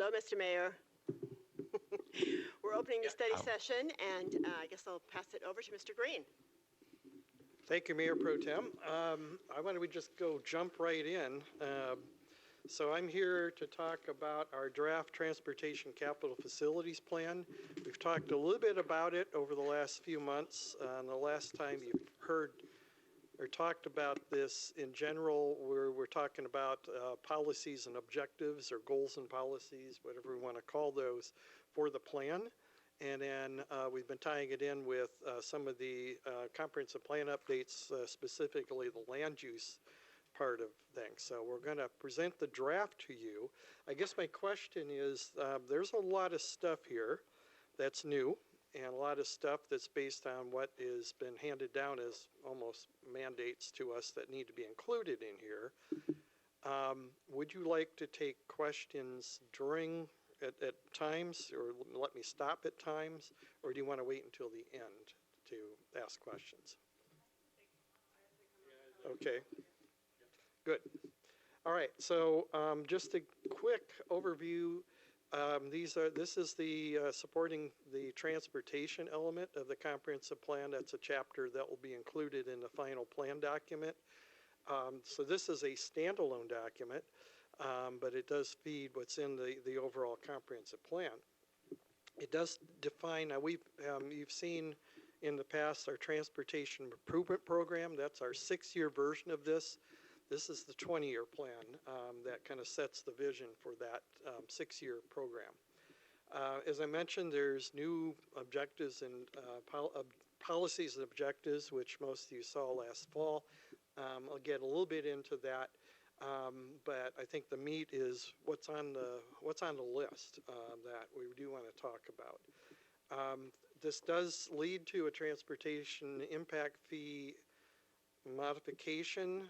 Hello, Mr. Mayor. We're opening the study session, and I guess I'll pass it over to Mr. Green. Thank you, Mayor Pro Tem. I want to just jump right in. So I'm here to talk about our draft Transportation Capital Facilities Plan. We've talked a little bit about it over the last few months. The last time you've heard or talked about this in general, we're talking about policies and objectives, or goals and policies, whatever we want to call those, for the plan. And then we've been tying it in with some of the comprehensive plan updates, specifically the land use part of things. So we're going to present the draft to you. I guess my question is, there's a lot of stuff here that's new, and a lot of stuff that's based on what has been handed down as almost mandates to us that need to be included in here. Would you like to take questions at times, or let me stop at times, or do you want to wait until the end to ask questions? Okay, good. All right, so just a quick overview. This is the supporting the transportation element of the comprehensive plan. That's a chapter that will be included in the final plan document. So this is a standalone document, but it does feed what's in the overall comprehensive plan. It does define, you've seen in the past our transportation improvement program. That's our 6-year version of this. This is the 20-year plan that kind of sets the vision for that 6-year program. As I mentioned, there's new objectives and policies and objectives, which most of you saw last fall. I'll get a little bit into that, but I think the meat is what's on the list that we do want to talk about. This does lead to a transportation impact fee modification,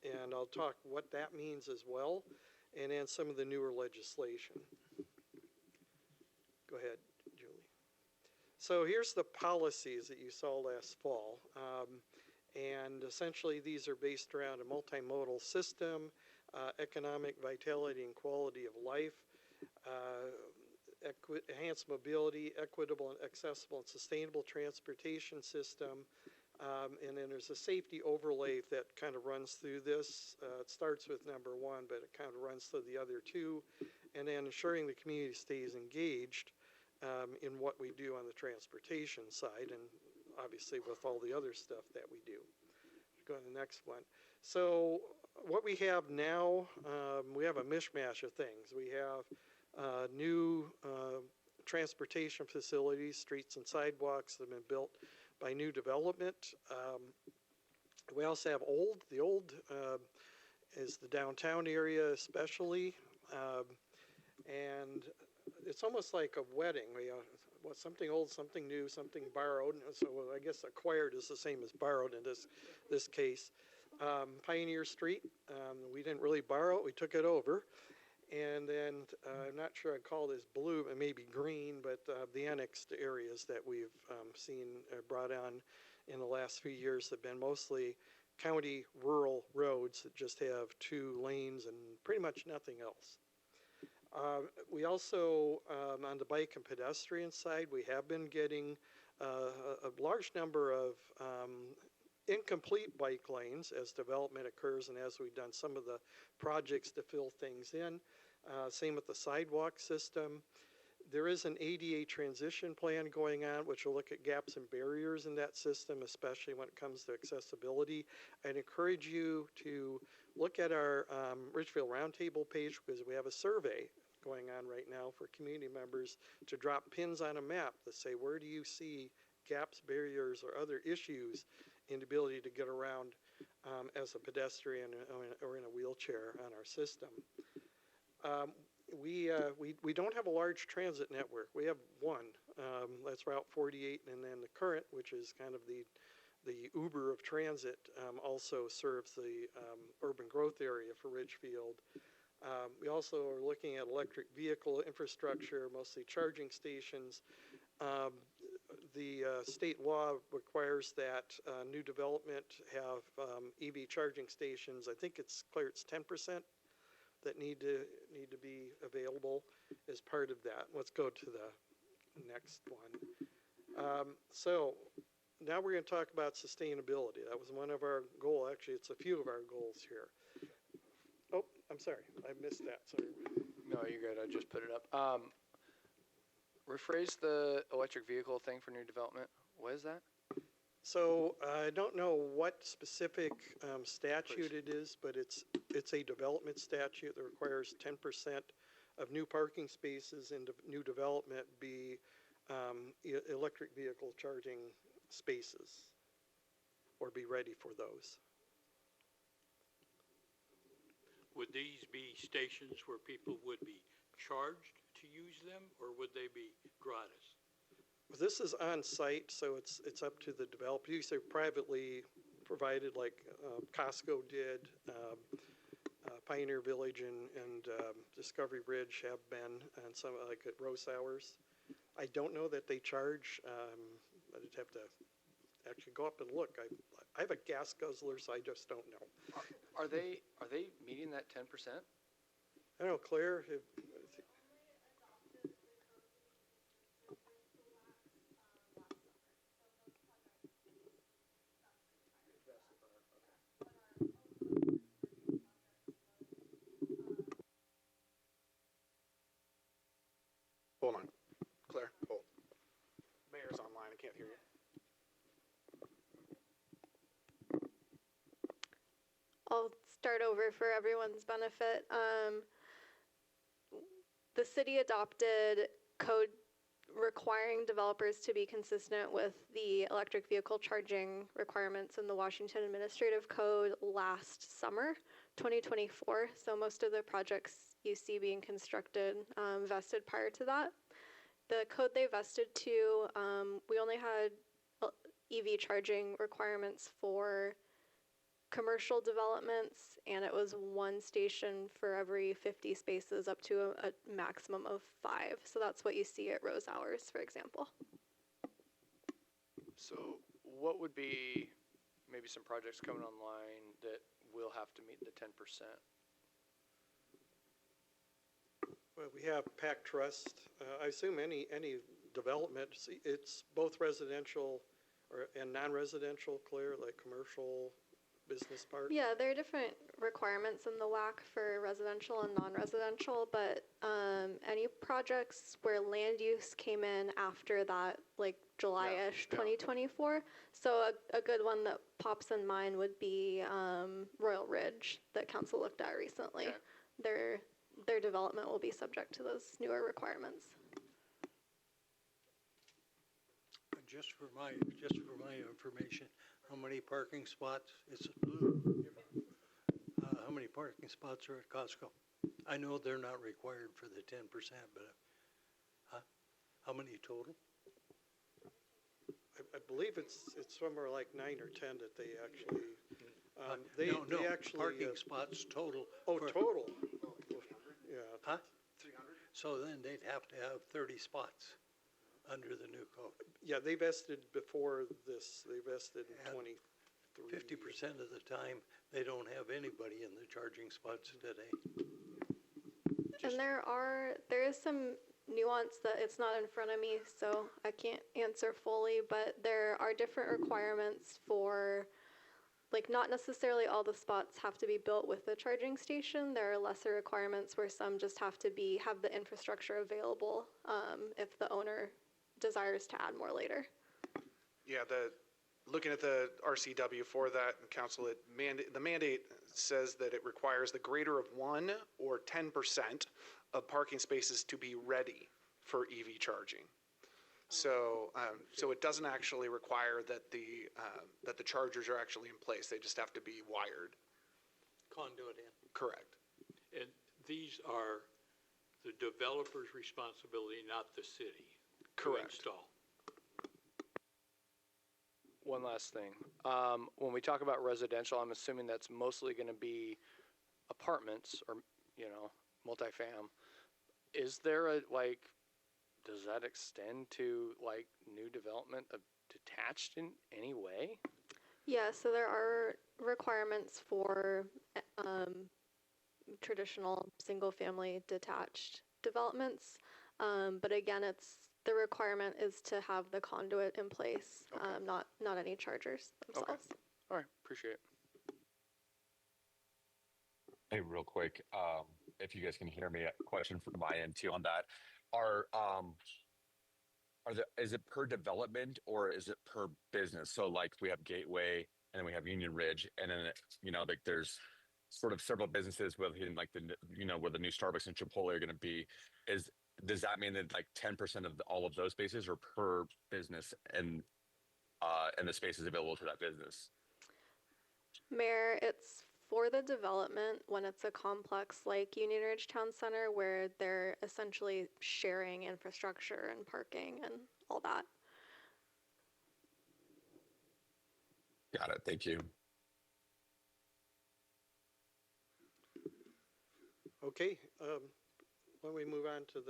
and I'll talk what that means as well, and then some of the newer legislation. Go ahead, Julie. So here's the policies that you saw last fall, and essentially these are based around a multimodal system, economic vitality and quality of life, enhanced mobility, equitable and accessible and sustainable transportation system. And then there's a safety overlay that kind of runs through this. It starts with number 1, but it kind of runs through the other 2. And then ensuring the community stays engaged in what we do on the transportation side, and obviously with all the other stuff that we do. Go to the next one. So what we have now, we have a mishmash of things. We have new transportation facilities, streets and sidewalks that have been built by new development. We also have the old is the downtown area especially, and it's almost like a wedding. Something old, something new, something borrowed. So I guess acquired is the same as borrowed in this case. Pioneer Street, we didn't really borrow it, we took it over. And then I'm not sure I'd call this blue, it may be green, but the annexed areas that we've seen brought on in the last few years have been mostly county rural roads that just have 2 lanes and pretty much nothing else. We also, on the bike and pedestrian side, we have been getting a large number of incomplete bike lanes as development occurs and as we've done some of the projects to fill things in. Same with the sidewalk system. There is an ADA transition plan going on, which will look at gaps and barriers in that system, especially when it comes to accessibility. I'd encourage you to look at our Ridgefield Roundtable page, because we have a survey going on right now for community members to drop pins on a map that say, where do you see gaps, barriers, or other issues in the ability to get around as a pedestrian or in a wheelchair on our system. We don't have a large transit network. We have one. That's Route 48, and then the current, which is kind of the Uber of transit, also serves the urban growth area for Ridgefield. We also are looking at electric vehicle infrastructure, mostly charging stations. The state law requires that new development have EV charging stations. I think it's clear it's 10% that need to be available as part of that. Let's go to the next one. So now we're going to talk about sustainability. That was one of our goals. Actually, it's a few of our goals here. Oh, I'm sorry. I missed that. Sorry. No, you're good. I just put it up. Rephrase the electric vehicle thing for new development. What is that? So I don't know what specific statute it is, but it's a development statute that requires 10% of new parking spaces in new development be electric vehicle charging spaces, or be ready for those. Would these be stations where people would be charged to use them, or would they be gratis? This is on site, so it's up to the developer. These are privately provided, like Costco did, Pioneer Village and Discovery Ridge have been, and some like at Rose Hours. I don't know that they charge. I'd have to actually go up and look. I have a gas guzzler, so I just don't know. Are they meeting that 10%? I don't know, Claire. Hold on. Claire, hold. Mayor's online. I can't hear you. I'll start over for everyone's benefit. The city adopted code requiring developers to be consistent with the electric vehicle charging requirements in the Washington Administrative Code last summer, 2024. So most of the projects you see being constructed vested prior to that. The code they vested to, we only had EV charging requirements for commercial developments, and it was one station for every 50 spaces up to a maximum of 5. So that's what you see at Rose Hours, for example. So what would be maybe some projects coming online that will have to meet the 10%? Well, we have Pac Trust. I assume any development, it's both residential and non-residential, Claire, like commercial, business park? Yeah, there are different requirements in the WAC for residential and non-residential, but any projects where land use came in after that, like July-ish, 2024. So a good one that pops in mind would be Royal Ridge that council looked at recently. Okay. Their development will be subject to those newer requirements. Just for my information, how many parking spots? It's blue. How many parking spots are at Costco? I know they're not required for the 10%, but how many total? I believe it's somewhere like 9 or 10 that they actually. No, they actually, parking spots total. Oh, total. Yeah. Huh? 300. So then they'd have to have 30 spots under the new code. Yeah, they vested before this. They vested in And 23. 50% of the time, they don't have anybody in the charging spots today. And there is some nuance that it's not in front of me, so I can't answer fully, but there are different requirements for, like, not necessarily all the spots have to be built with the charging station. There are lesser requirements where some just have to have the infrastructure available if the owner desires to add more later. Yeah, looking at the RCW for that, council, the mandate says that it requires the greater of 1 or 10% of parking spaces to be ready for EV charging. So, so it doesn't actually require that the chargers are actually in place. They just have to be wired. Conduit in. Correct. And these are the developer's responsibility, not the city. Correct. To install. One last thing. When we talk about residential, I'm assuming that's mostly going to be apartments or, multifam. Is there does that extend to new development of detached in any way? Yeah, so there are requirements for traditional single-family detached developments. But again, the requirement is to have the conduit in place, not any chargers themselves. All right, appreciate it. Hey, real quick, if you guys can hear me, a question from my end too on that. Is it per development or is it per business? So like we have Gateway and then we have Union Ridge and then, like there's sort of several businesses within like where the new Starbucks and Chipotle are going to be. Does that mean that like 10% of all of those spaces are per business and the spaces available to that business? Mayor, it's for the development when it's a complex like Union Ridge Town Center where they're essentially sharing infrastructure and parking and all that. Got it. Thank you. Okay, why don't we move on to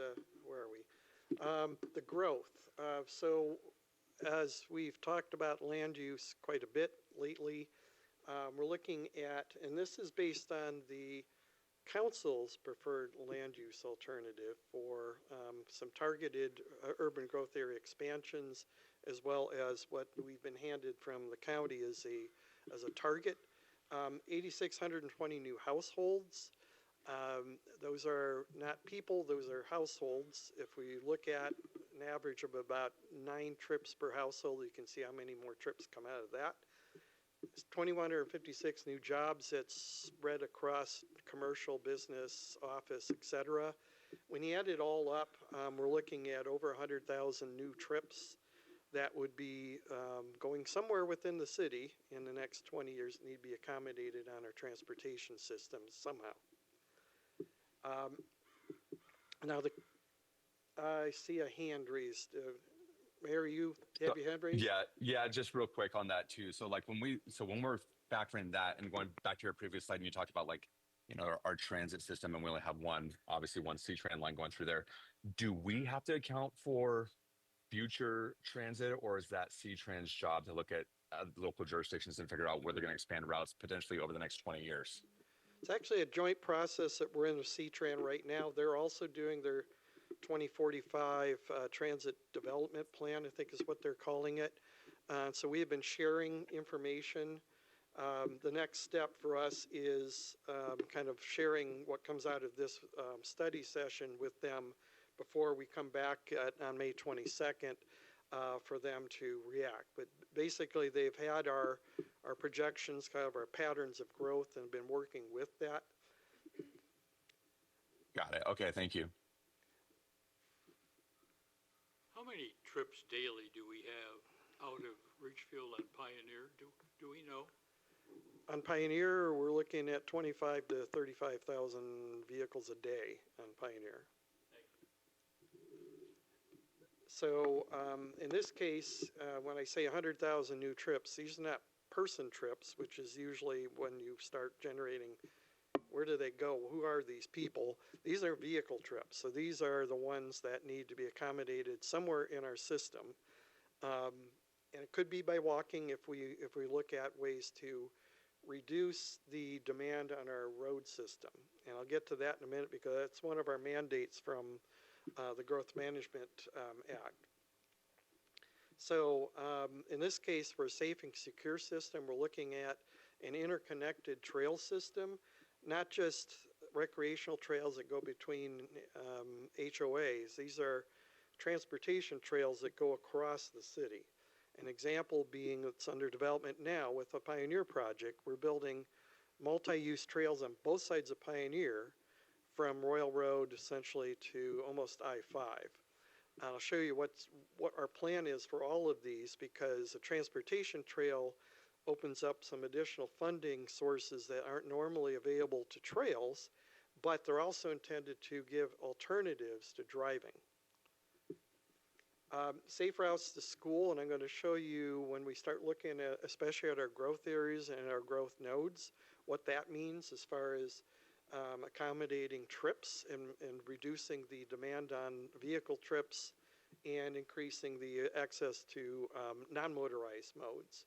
where are we? The growth. So as we've talked about land use quite a bit lately, we're looking at, and this is based on the council's preferred land use alternative for some targeted urban growth area expansions, as well as what we've been handed from the county as a target. 8,620 new households. Those are not people, those are households. If we look at an average of about 9 trips per household, you can see how many more trips come out of that. 2,156 new jobs that's spread across commercial, business, office, etc. When you add it all up, we're looking at over 100,000 new trips that would be going somewhere within the city in the next 20 years that need to be accommodated on our transportation systems somehow. Now, I see a hand raised. Mayor, you have your hand raised? Yeah, just real quick on that too. So like when we're factoring that and going back to your previous slide and you talked about like, our transit system and we only have obviously one C-Tran line going through there. Do we have to account for future transit or is that C-Tran's job to look at local jurisdictions and figure out where they're going to expand routes potentially over the next 20 years? It's actually a joint process that we're in with C-Tran right now. They're also doing their 2045 transit development plan, I think is what they're calling it. So we have been sharing information. The next step for us is kind of sharing what comes out of this study session with them before we come back on May 22nd for them to react. But basically, they've had our projections, kind of our patterns of growth, and been working with that. Got it. Okay, thank you. How many trips daily do we have out of Ridgefield and Pioneer? Do we know? On Pioneer, we're looking at 25 to 35,000 vehicles a day on Pioneer. So in this case, when I say 100,000 new trips, these are not person trips, which is usually when you start generating, where do they go? Who are these people? These are vehicle trips. So these are the ones that need to be accommodated somewhere in our system. And it could be by walking if we look at ways to reduce the demand on our road system. And I'll get to that in a minute because that's one of our mandates from the Growth Management Act. So in this case, for a safe and secure system, we're looking at an interconnected trail system, not just recreational trails that go between HOAs. These are transportation trails that go across the city. An example being it's under development now with the Pioneer project. We're building multi-use trails on both sides of Pioneer from Royal Road essentially to almost I-5. I'll show you what our plan is for all of these because a transportation trail opens up some additional funding sources that aren't normally available to trails, but they're also intended to give alternatives to driving. Safe routes to school, and I'm going to show you when we start looking at, especially at our growth areas and our growth nodes, what that means as far as accommodating trips and reducing the demand on vehicle trips and increasing the access to non-motorized modes.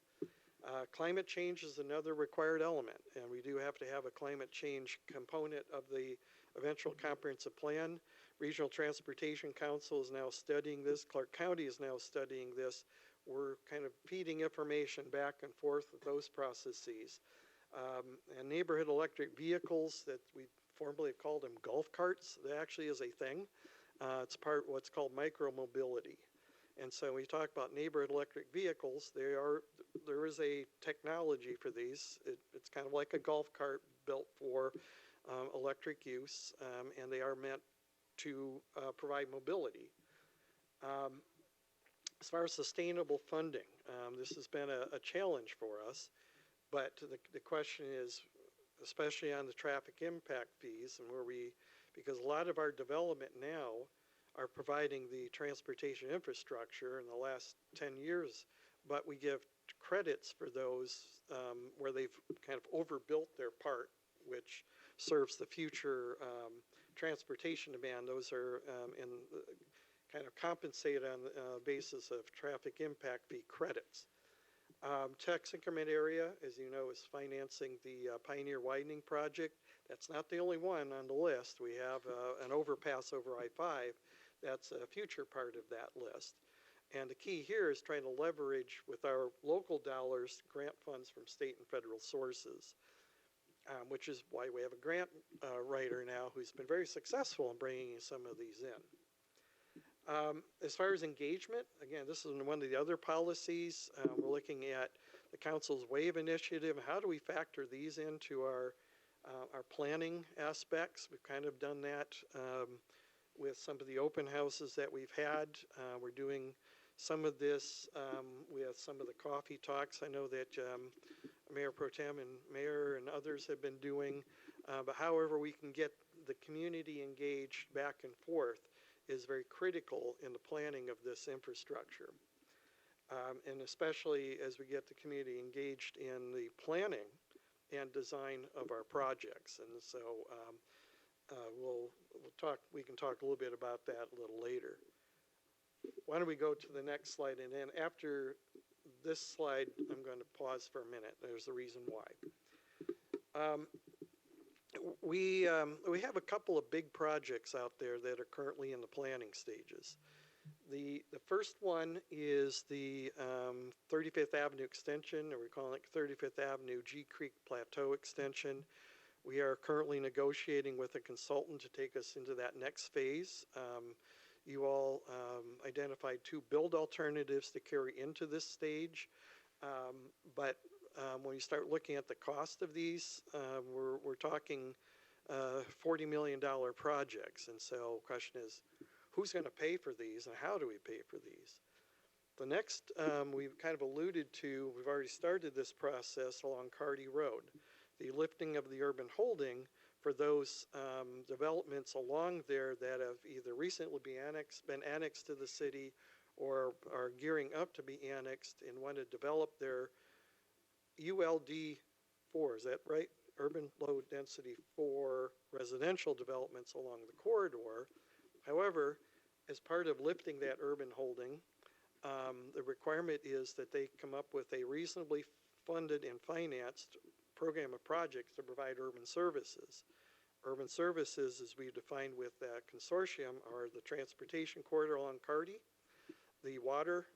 Climate change is another required element, and we do have to have a climate change component of the eventual comprehensive plan. Regional Transportation Council is now studying this. Clark County is now studying this. We're kind of feeding information back and forth with those processes. And neighborhood electric vehicles that we formerly have called them golf carts, that actually is a thing. It's part of what's called micro-mobility. And so when we talk about neighborhood electric vehicles, there is a technology for these. It's kind of like a golf cart built for electric use, and they are meant to provide mobility. As far as sustainable funding, this has been a challenge for us, but the question is, especially on the traffic impact fees, and because a lot of our development now are providing the transportation infrastructure in the last 10 years, but we give credits for those where they've kind of overbuilt their part, which serves the future transportation demand. Those are kind of compensated on the basis of traffic impact fee credits. Tax increment area, as you know, is financing the Pioneer Widening Project. That's not the only one on the list. We have an overpass over I-5. That's a future part of that list. And the key here is trying to leverage with our local dollars grant funds from state and federal sources, which is why we have a grant writer now who's been very successful in bringing some of these in. As far as engagement, again, this is one of the other policies. We're looking at the council's WAVE initiative. How do we factor these into our planning aspects? We've kind of done that with some of the open houses that we've had. We're doing some of this with some of the coffee talks. I know that Mayor Pro Tem and Mayor and others have been doing, but however we can get the community engaged back and forth is very critical in the planning of this infrastructure. And especially as we get the community engaged in the planning and design of our projects. And so we can talk a little bit about that a little later. Why don't we go to the next slide, and then after this slide, I'm going to pause for a minute. There's the reason why. We have a couple of big projects out there that are currently in the planning stages. The first one is the 35th Avenue extension, or we're calling it 35th Avenue G Creek Plateau extension. We are currently negotiating with a consultant to take us into that next phase. You all identified 2 build alternatives to carry into this stage, but when you start looking at the cost of these, we're talking $40 million projects. And so the question is, who's going to pay for these and how do we pay for these? The next, we've kind of alluded to, we've already started this process along Carty Road. The lifting of the urban holding for those developments along there that have either recently been annexed to the city or are gearing up to be annexed and want to develop their ULD 4, is that right? Urban Low Density 4 residential developments along the corridor. However, as part of lifting that urban holding, the requirement is that they come up with a reasonably funded and financed program of projects to provide urban services. Urban services, as we defined with that consortium, are the transportation corridor along Carty, the water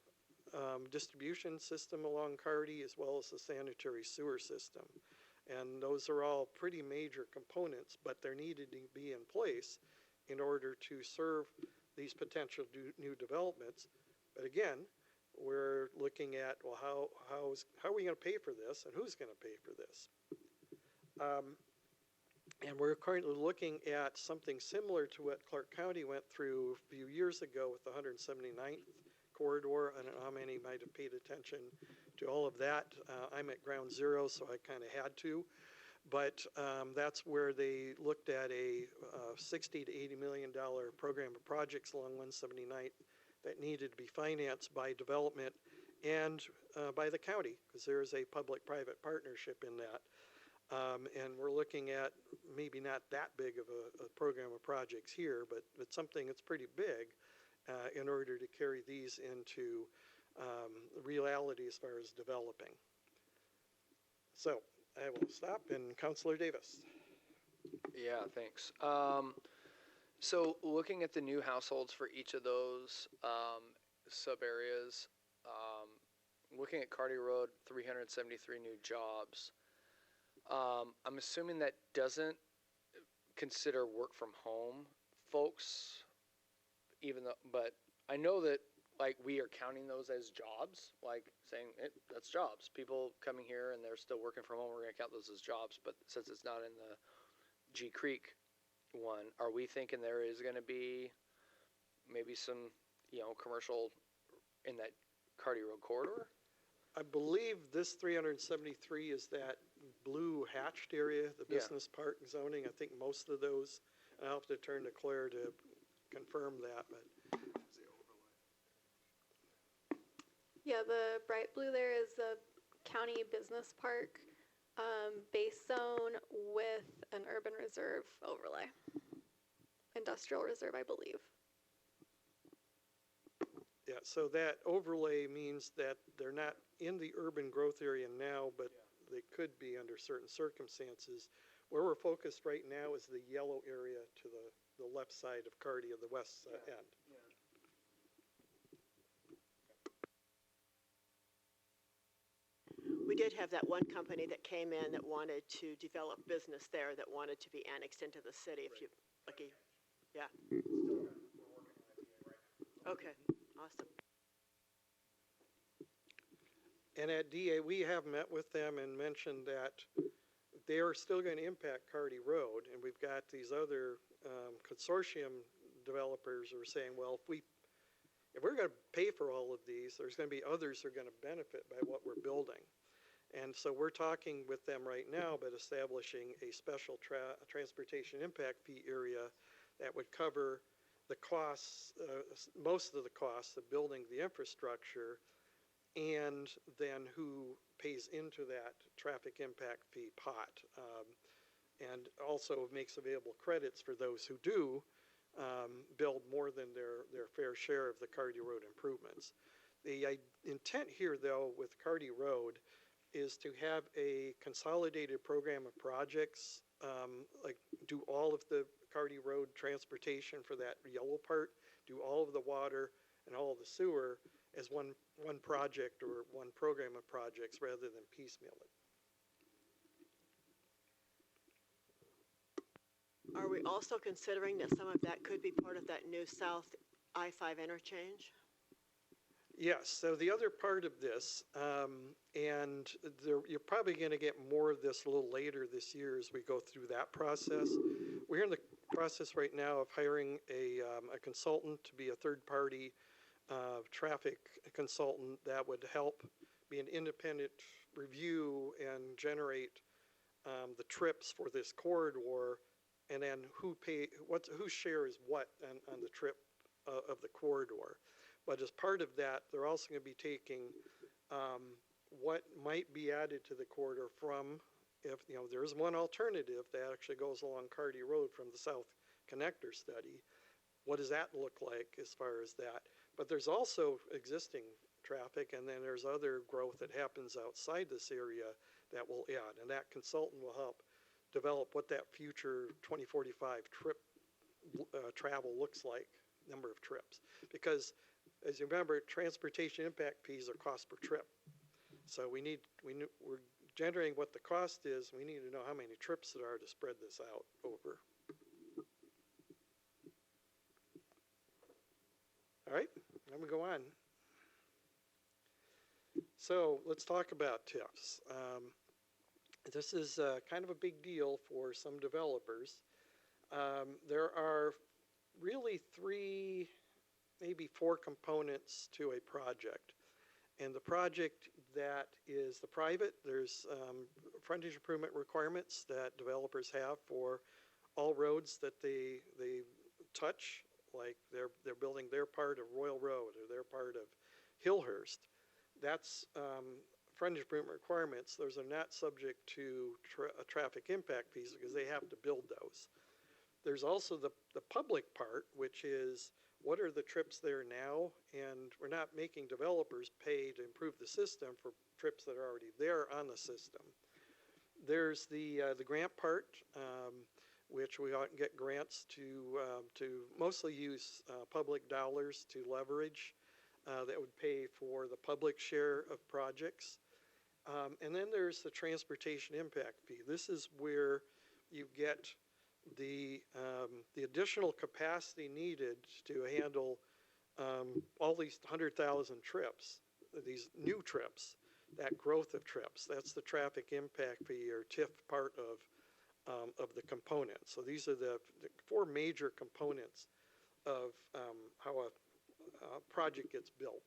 distribution system along Carty, as well as the sanitary sewer system. And those are all pretty major components, but they're needed to be in place in order to serve these potential new developments. But again, we're looking at, well, how are we going to pay for this, and who's going to pay for this? And we're currently looking at something similar to what Clark County went through a few years ago with the 179th corridor. I don't know how many might have paid attention to all of that. I'm at ground zero, so I kind of had to. But that's where they looked at a $60 to $80 million program of projects along 179th that needed to be financed by development and by the county, because there is a public-private partnership in that. And we're looking at maybe not that big of a program of projects here, but something that's pretty big in order to carry these into reality as far as developing. So I will stop, and Councilor Davis. Yeah, thanks. So looking at the new households for each of those sub areas, looking at Carty Road, 373 new jobs. I'm assuming that doesn't consider work from home folks, even though, but I know that like we are counting those as jobs, like saying that's jobs. People coming here and they're still working from home, we're gonna count those as jobs. But since it's not in the G Creek one, are we thinking there is gonna be maybe some, commercial in that Carty Road corridor? I believe this 373 is that blue hatched area, the Yeah. business park zoning. I think most of those, I'll have to turn to Claire to confirm that, but Yeah, the bright blue there is the county business park base zone with an urban reserve overlay. Industrial reserve, I believe. yeah, so that overlay means that they're not in the urban growth area now, but they could be under certain circumstances. Where we're focused right now is the yellow area to the left side of Carty of the west end. We did have that one company that came in that wanted to develop business there, that wanted to be annexed into the city, if you, lucky, yeah. Okay, awesome. And at DA, we have met with them and mentioned that they are still going to impact Carty Road. And we've got these other consortium developers who are saying, well, if we're going to pay for all of these, there's going to be others who are going to benefit by what we're building. And so we're talking with them right now about establishing a special transportation impact fee area that would cover the costs, most of the costs of building the infrastructure, and then who pays into that traffic impact fee pot. And also makes available credits for those who do build more than their fair share of the Carty Road improvements. The intent here, though, with Carty Road is to have a consolidated program of projects, like do all of the Carty Road transportation for that yellow part, do all of the water and all of the sewer as one project or one program of projects rather than piecemeal it. Are we also considering that some of that could be part of that new South I-5 interchange? Yes, so the other part of this, and you're probably going to get more of this a little later this year as we go through that process. We're in the process right now of hiring a consultant to be a third-party traffic consultant that would help be an independent review and generate the trips for this corridor, and then whose share is what on the trip of the corridor. But as part of that, they're also going to be taking what might be added to the corridor from, if there's one alternative that actually goes along Carty Road from the South Connector study. What does that look like as far as that? But there's also existing traffic, and then there's other growth that happens outside this area that will add. And that consultant will help develop what that future 2045 trip travel looks like, number of trips. Because as you remember, transportation impact fees are cost per trip. So we're generating what the cost is. We need to know how many trips there are to spread this out over. All right, let me go on. So let's talk about TIFs. This is kind of a big deal for some developers. There are really three, maybe four components to a project. And the project that is the private, there's frontage improvement requirements that developers have for all roads that they touch, like they're building their part of Royal Road or their part of Hillhurst. That's frontage improvement requirements. Those are not subject to traffic impact fees because they have to build those. There's also the public part, which is what are the trips there now, and we're not making developers pay to improve the system for trips that are already there on the system. There's the grant part, which we ought to get grants to mostly use public dollars to leverage that would pay for the public share of projects. And then there's the transportation impact fee. This is where you get the additional capacity needed to handle all these 100,000 trips, these new trips, that growth of trips. That's the traffic impact fee, or TIF, part of the components. So these are the four major components of how a project gets built.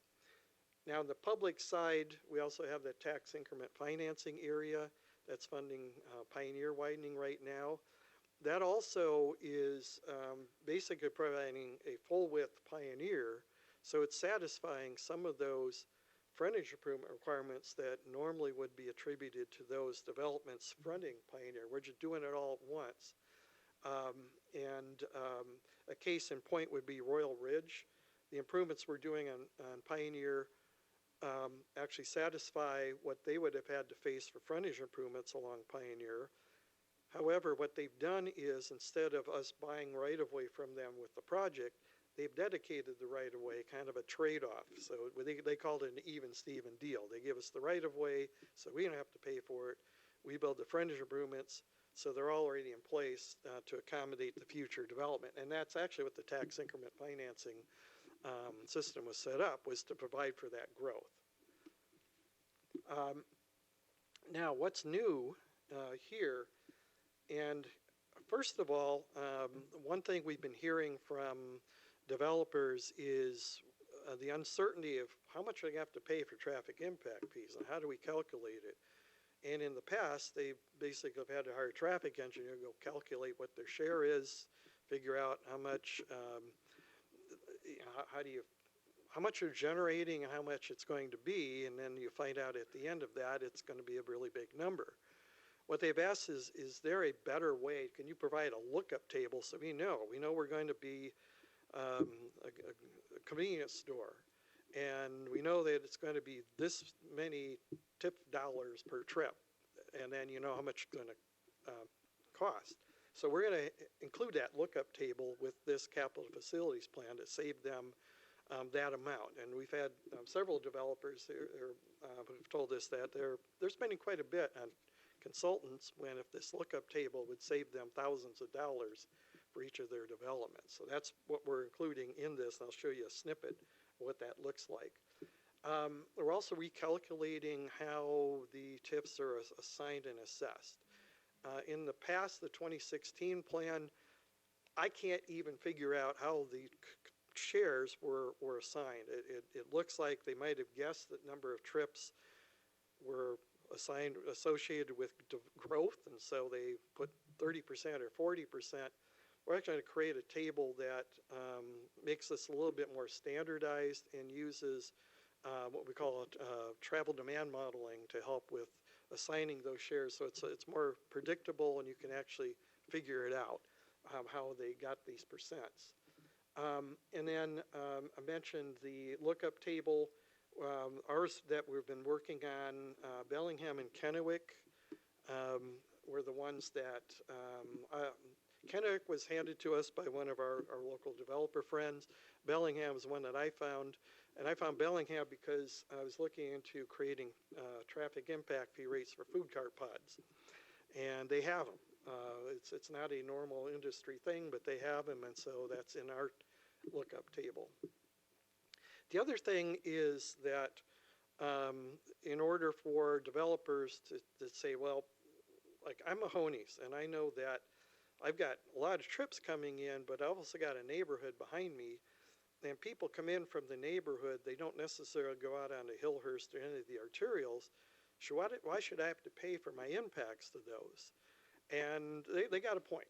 Now, on the public side, we also have the tax increment financing area that's funding Pioneer widening right now. That also is basically providing a full-width Pioneer, so it's satisfying some of those frontage improvement requirements that normally would be attributed to those developments fronting Pioneer. We're just doing it all at once. A case in point would be Royal Ridge. The improvements we're doing on Pioneer actually satisfy what they would have had to face for frontage improvements along Pioneer. However, what they've done is, instead of us buying right-of-way from them with the project, they've dedicated the right-of-way, kind of a trade-off. So they called it an even-Steven deal. They give us the right-of-way, so we don't have to pay for it. We build the frontage improvements, so they're already in place to accommodate the future development. And that's actually what the tax increment financing system was set up, was to provide for that growth. Now, what's new here? And first of all, one thing we've been hearing from developers is the uncertainty of how much they have to pay for traffic impact fees, and how do we calculate it. And in the past, they basically have had to hire a traffic engineer to go calculate what their share is, figure out how much, how much you're generating and how much it's going to be, and then you find out at the end of that it's going to be a really big number. What they've asked is there a better way? Can you provide a lookup table so we know we're going to be a convenience store, and we know that it's going to be this many tip dollars per trip, and then you know how much it's going to cost. So we're going to include that lookup table with this capital facilities plan to save them that amount. And we've had several developers who've told us that they're spending quite a bit on consultants, when if this lookup table would save them thousands of dollars for each of their developments. So that's what we're including in this, and I'll show you a snippet of what that looks like. We're also recalculating how the TIFs are assigned and assessed. In the past, the 2016 plan, I can't even figure out how the shares were assigned. It looks like they might have guessed that number of trips were associated with growth, and so they put 30% or 40%. We're actually going to create a table that makes this a little bit more standardized and uses what we call travel demand modeling to help with assigning those shares, so it's more predictable and you can actually figure it out how they got these percents. And then I mentioned the lookup table. Ours that we've been working on, Bellingham and Kennewick, were the ones that, Kennewick was handed to us by one of our local developer friends. Bellingham is one that I found, and I found Bellingham because I was looking into creating traffic impact fee rates for food cart pods, and they have them. It's not a normal industry thing, but they have them, and so that's in our lookup table. The other thing is that in order for developers to say, well, like I'm Mahoney's, and I know that I've got a lot of trips coming in, but I've also got a neighborhood behind me, and people come in from the neighborhood, they don't necessarily go out onto Hillhurst or any of the arterials. So why should I have to pay for my impacts to those? And they got a point.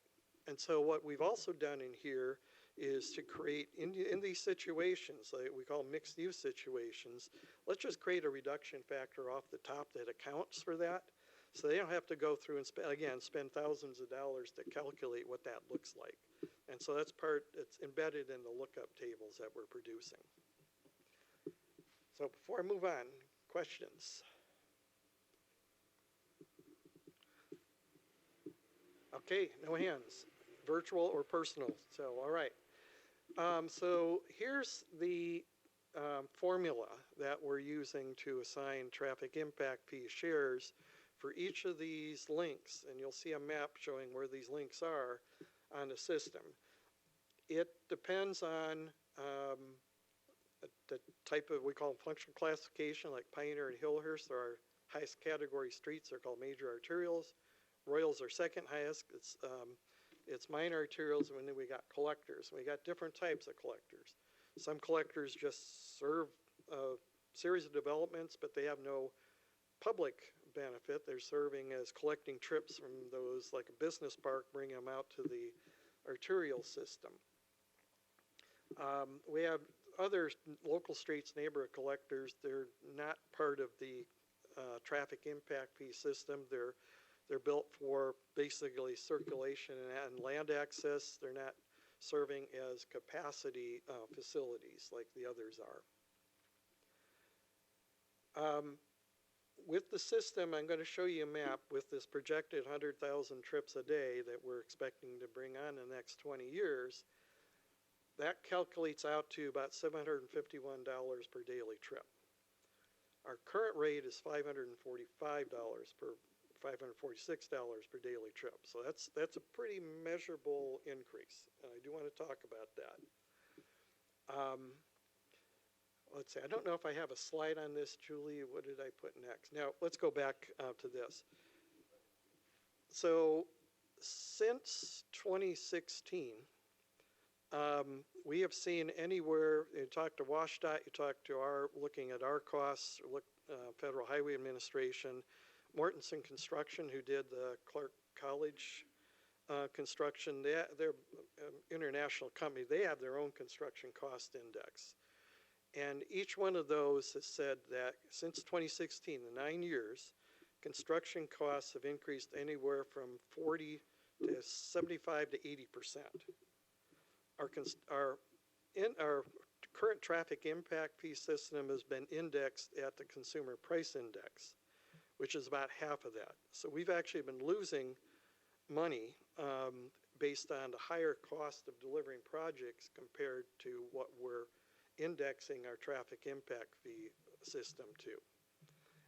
And so what we've also done in here is to create, in these situations, like we call mixed use situations, let's just create a reduction factor off the top that accounts for that. So they don't have to go through and spend thousands of dollars to calculate what that looks like. And so that's it's embedded in the lookup tables that we're producing. So before I move on, questions? Okay, no hands, virtual or personal, so, all right. So here's the formula that we're using to assign traffic impact fee shares for each of these links, and you'll see a map showing where these links are on the system. It depends on the type of, we call them functional classification, like Pioneer and Hillhurst are our highest category streets, they're called major arterials. Royals are second highest, it's minor arterials, and then we got collectors. We got different types of collectors. Some collectors just serve a series of developments, but they have no public benefit. They're serving as collecting trips from those, like a business park, bringing them out to the arterial system. We have other local streets neighborhood collectors. They're not part of the traffic impact fee system. They're built for basically circulation and land access. They're not serving as capacity facilities like the others are. With the system, I'm going to show you a map with this projected 100,000 trips a day that we're expecting to bring on in the next 20 years. That calculates out to about $751 per daily trip. Our current rate is $546 per daily trip. So that's a pretty measurable increase, and I do want to talk about that. Let's see, I don't know if I have a slide on this, Julie. What did I put next? Now, let's go back to this. So since 2016, we have seen anywhere, you talk to WashDOT, you talk to looking at our costs, Federal Highway Administration, Mortensen Construction, who did the Clark College construction, they're an international company. They have their own construction cost index. And each one of those has said that since 2016, the 9 years, construction costs have increased anywhere from 40 to 75 to 80%. Our current traffic impact fee system has been indexed at the consumer price index, which is about half of that. So we've actually been losing money based on the higher cost of delivering projects compared to what we're indexing our traffic impact fee system to.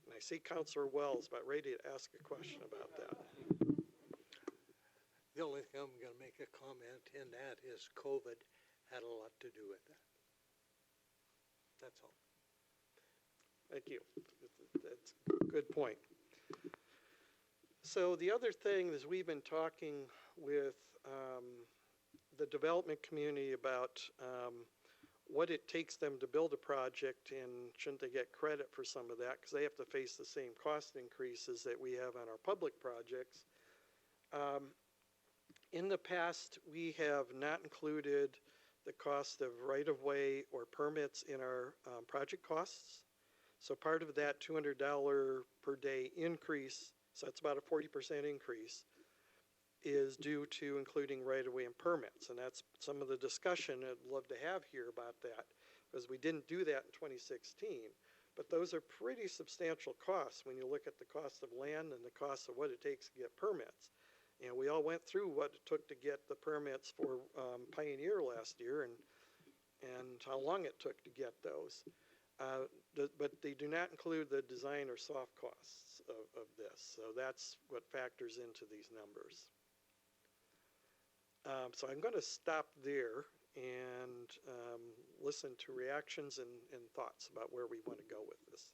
And I see Councilor Wells about ready to ask a question about that. The only thing I'm going to make a comment in that is COVID had a lot to do with that. That's all. Thank you. That's a good point. So the other thing is we've been talking with the development community about what it takes them to build a project, and shouldn't they get credit for some of that because they have to face the same cost increases that we have on our public projects. In the past, we have not included the cost of right-of-way or permits in our project costs. So part of that $200 per day increase, so that's about a 40% increase, is due to including right-of-way and permits. And that's some of the discussion I'd love to have here about that, because we didn't do that in 2016. But those are pretty substantial costs when you look at the cost of land and the cost of what it takes to get permits. And we all went through what it took to get the permits for Pioneer last year and how long it took to get those. But they do not include the design or soft costs of this. So that's what factors into these numbers. So I'm going to stop there and listen to reactions and thoughts about where we want to go with this.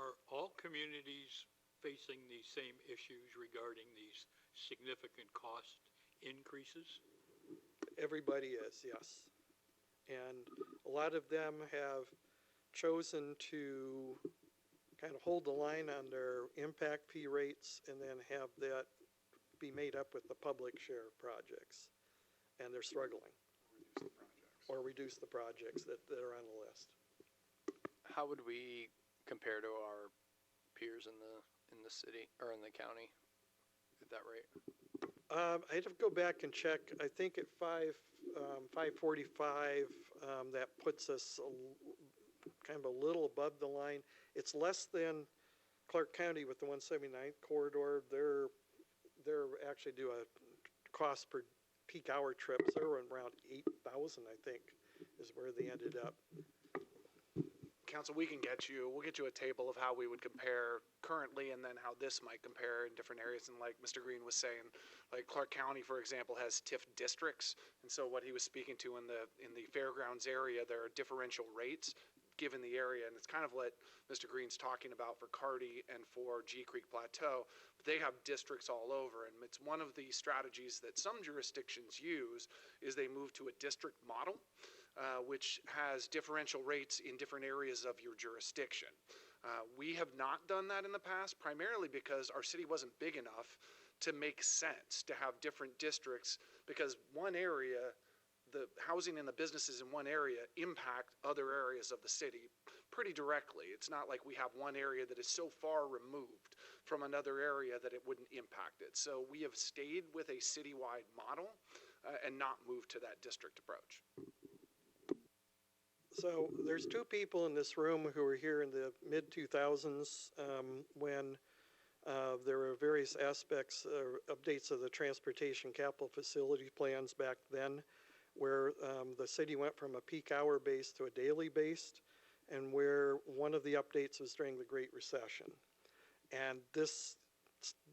Are all communities facing these same issues regarding these significant cost increases? Everybody is, yes. And a lot of them have chosen to kind of hold the line on their impact fee rates and then have that be made up with the public share projects. And they're struggling. Or reduce the projects that are on the list. How would we compare to our peers in the city or in the county? Is that right? I'd have to go back and check. I think at 545, that puts us kind of a little above the line. It's less than Clark County with the 179th corridor. They're actually do a cost per peak hour trips. They're around 8,000, I think, is where they ended up. Council, we'll get you a table of how we would compare currently and then how this might compare in different areas. And like Mr. Green was saying, like Clark County, for example, has TIF districts. And so what he was speaking to in the fairgrounds area, there are differential rates given the area. And it's kind of what Mr. Green's talking about for Carty and for G Creek Plateau. But they have districts all over. And it's one of the strategies that some jurisdictions use is they move to a district model. Which has differential rates in different areas of your jurisdiction. We have not done that in the past, primarily because our city wasn't big enough to make sense to have different districts, because one area, the housing and the businesses in one area impact other areas of the city pretty directly. It's not like we have one area that is so far removed from another area that it wouldn't impact it. So we have stayed with a citywide model and not moved to that district approach. So there's two people in this room who were here in the mid-2000s when there were various aspects, updates of the transportation capital facility plans back then, where the city went from a peak hour based to a daily based, and where one of the updates was during the Great Recession. And this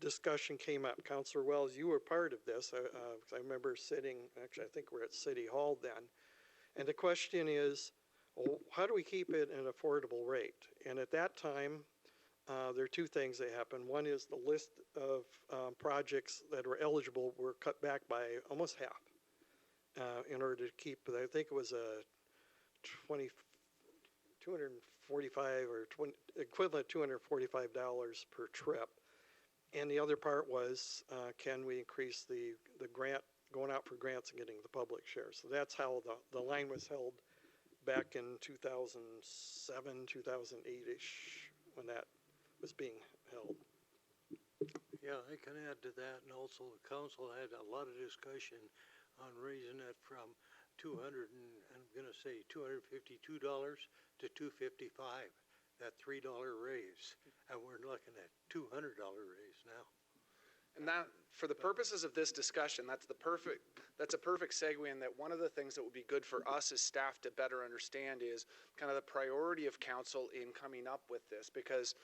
discussion came up. Councilor Wells, you were part of this. I remember sitting, actually I think we're at City Hall then. And the question is, well, how do we keep it an affordable rate? And at that time, there are two things that happened. One is the list of projects that were eligible were cut back by almost half in order to keep, I think it was a 245 or equivalent $245 per trip. And the other part was, can we increase the grant, going out for grants and getting the public share? So that's how the line was held back in 2007, 2008-ish, when that was being held. Yeah, I can add to that, and also the council had a lot of discussion on raising it from $252 to $255, that $3 raise, and we're looking at $200 raise now. And that, for the purposes of this discussion, that's a perfect segue in that one of the things that would be good for us as staff to better understand is kind of the priority of council in coming up with this, because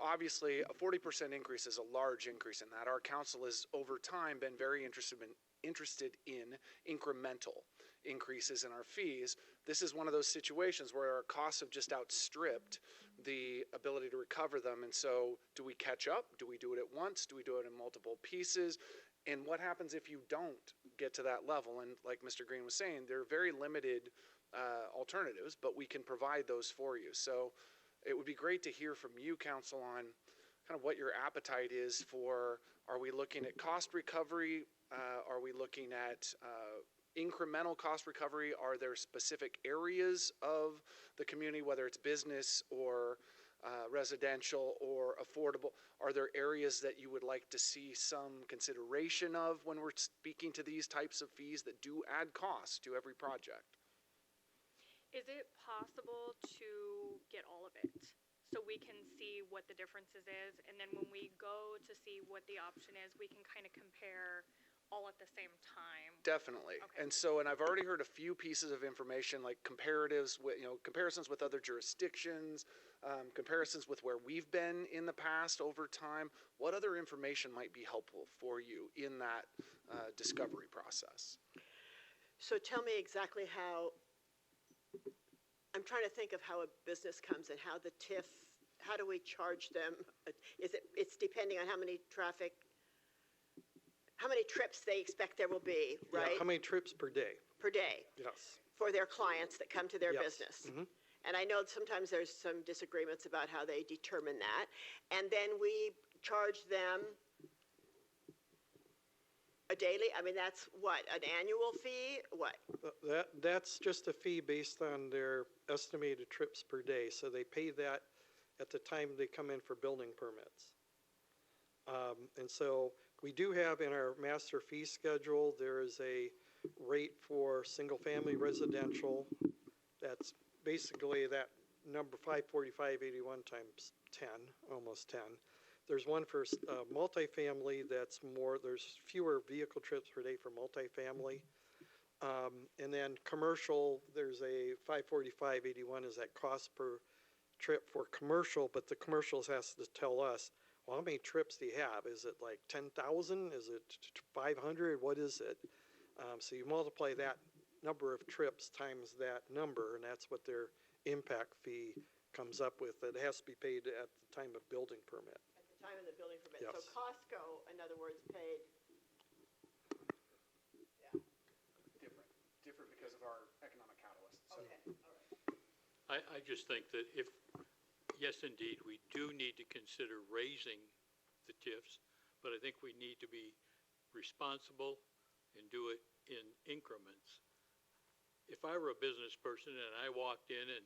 obviously a 40% increase is a large increase in that. Our council has over time been very interested in incremental increases in our fees. This is one of those situations where our costs have just outstripped the ability to recover them. And so do we catch up? Do we do it at once? Do we do it in multiple pieces? And what happens if you don't get to that level? And like Mr. Green was saying, there are very limited alternatives, but we can provide those for you. So it would be great to hear from you, council, on kind of what your appetite is for, are we looking at cost recovery? Are we looking at incremental cost recovery? Are there specific areas of the community, whether it's business or residential or affordable? Are there areas that you would like to see some consideration of when we're speaking to these types of fees that do add costs to every project? Is it possible to get all of it so we can see what the differences is, and then when we go to see what the option is, we can kind of compare all at the same time? Definitely. Okay. And so, and I've already heard a few pieces of information like comparatives with, comparisons with other jurisdictions, comparisons with where we've been in the past over time. What other information might be helpful for you in that discovery process? So tell me exactly how, I'm trying to think of how a business comes and how the TIF, how do we charge them? It's depending on how many trips they expect there will be, right? Yeah, how many trips per day? Per day. Yes. For their clients that come to their Yes. business. Mhm. And I know sometimes there's some disagreements about how they determine that. And then we charge them a daily, that's what, an annual fee? What? That's just a fee based on their estimated trips per day. So they pay that at the time they come in for building permits. And so we do have in our master fee schedule, there is a rate for single family residential. That's basically that number 54581 times 10, almost 10. There's one for multifamily that's more, there's fewer vehicle trips per day for multifamily. And then commercial, there's a 54581 is that cost per trip for commercial, but the commercials has to tell us, well, how many trips do you have? Is it like 10,000? Is it 500? What is it? So you multiply that number of trips times that number, and that's what their impact fee comes up with. It has to be paid at the time of building permit. At the time of the building permit. So Yes. Costco, in other words, paid, Different because of our economic catalyst. So. okay, all right. I just think that if, yes, indeed, we do need to consider raising the TIFs, but I think we need to be responsible and do it in increments. If I were a business person and I walked in and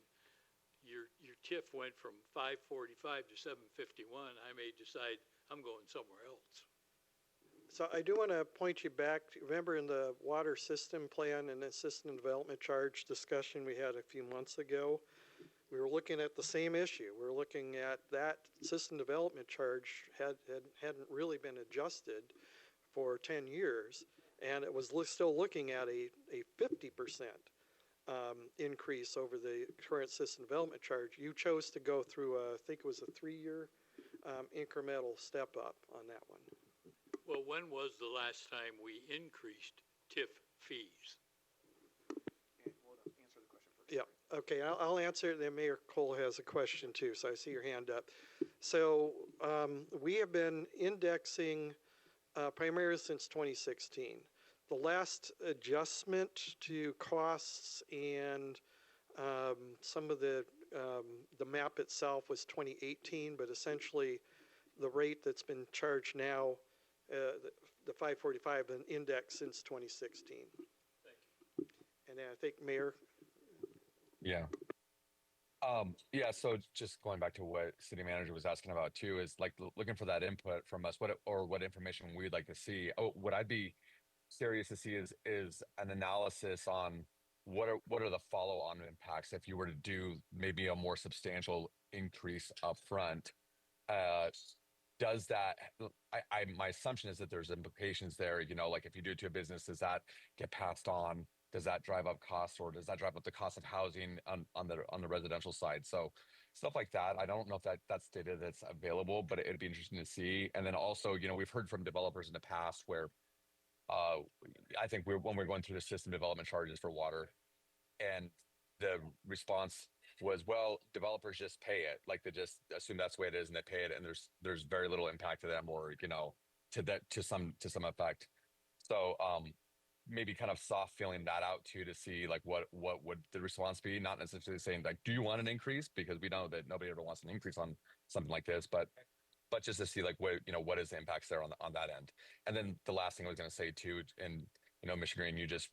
your TIF went from 545 to 751, I may decide I'm going somewhere else. So I do want to point you back, remember in the water system plan and the system development charge discussion we had a few months ago, we were looking at the same issue. We were looking at that system development charge hadn't really been adjusted for 10 years, and it was still looking at a 50% increase over the current system development charge. You chose to go through, I think it was a 3-year incremental step up on that one. Well, when was the last time we increased TIF fees? We'll answer the question first. Yeah, okay, I'll answer it, then Mayor Cole has a question too, so I see your hand up. So we have been indexing primarily since 2016. The last adjustment to costs and some of the map itself was 2018, but essentially the rate that's been charged now, the 545, been indexed since 2016. Thank you. And then I think Mayor. Yeah. Yeah, so just going back to what city manager was asking about too, is like looking for that input from us, what information we'd like to see. Oh, what I'd be curious to see is an analysis on what are the follow-on impacts if you were to do maybe a more substantial increase up front. Does that, my assumption is that there's implications there, you know, like if you do it to a business, does that get passed on? Does that drive up costs, or does that drive up the cost of housing on the residential side? So stuff like that. I don't know if that's data that's available, but it'd be interesting to see. And then also, you know, we've heard from developers in the past where I think when we're going through the system development charges for water, and the response was, well, developers just pay it, like they just assume that's the way it is and they pay it, and there's very little impact to them, or you know, to some effect. So maybe kind of soft feeling that out too, to see like what would the response be, not necessarily saying like, do you want an increase, because we know that nobody ever wants an increase on something like this, but just to see like what is the impacts there on that end. And then the last thing I was going to say too, and you know, Michigan Green, you just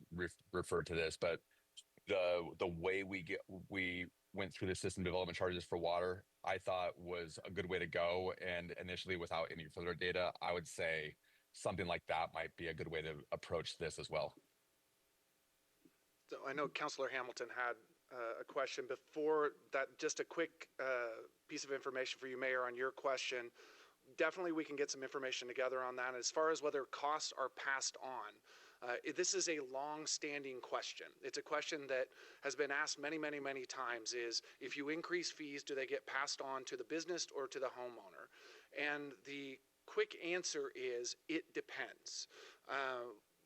referred to this, but the way we went through the system development charges for water, I thought was a good way to go. And initially, without any further data, I would say something like that might be a good way to approach this as well. So I know Councilor Hamilton had a question before that. Just a quick piece of information for you, Mayor, on your question. Definitely we can get some information together on that. As far as whether costs are passed on, this is a long-standing question. It's a question that has been asked many, many, many times, is if you increase fees, do they get passed on to the business or to the homeowner? And the quick answer is it depends.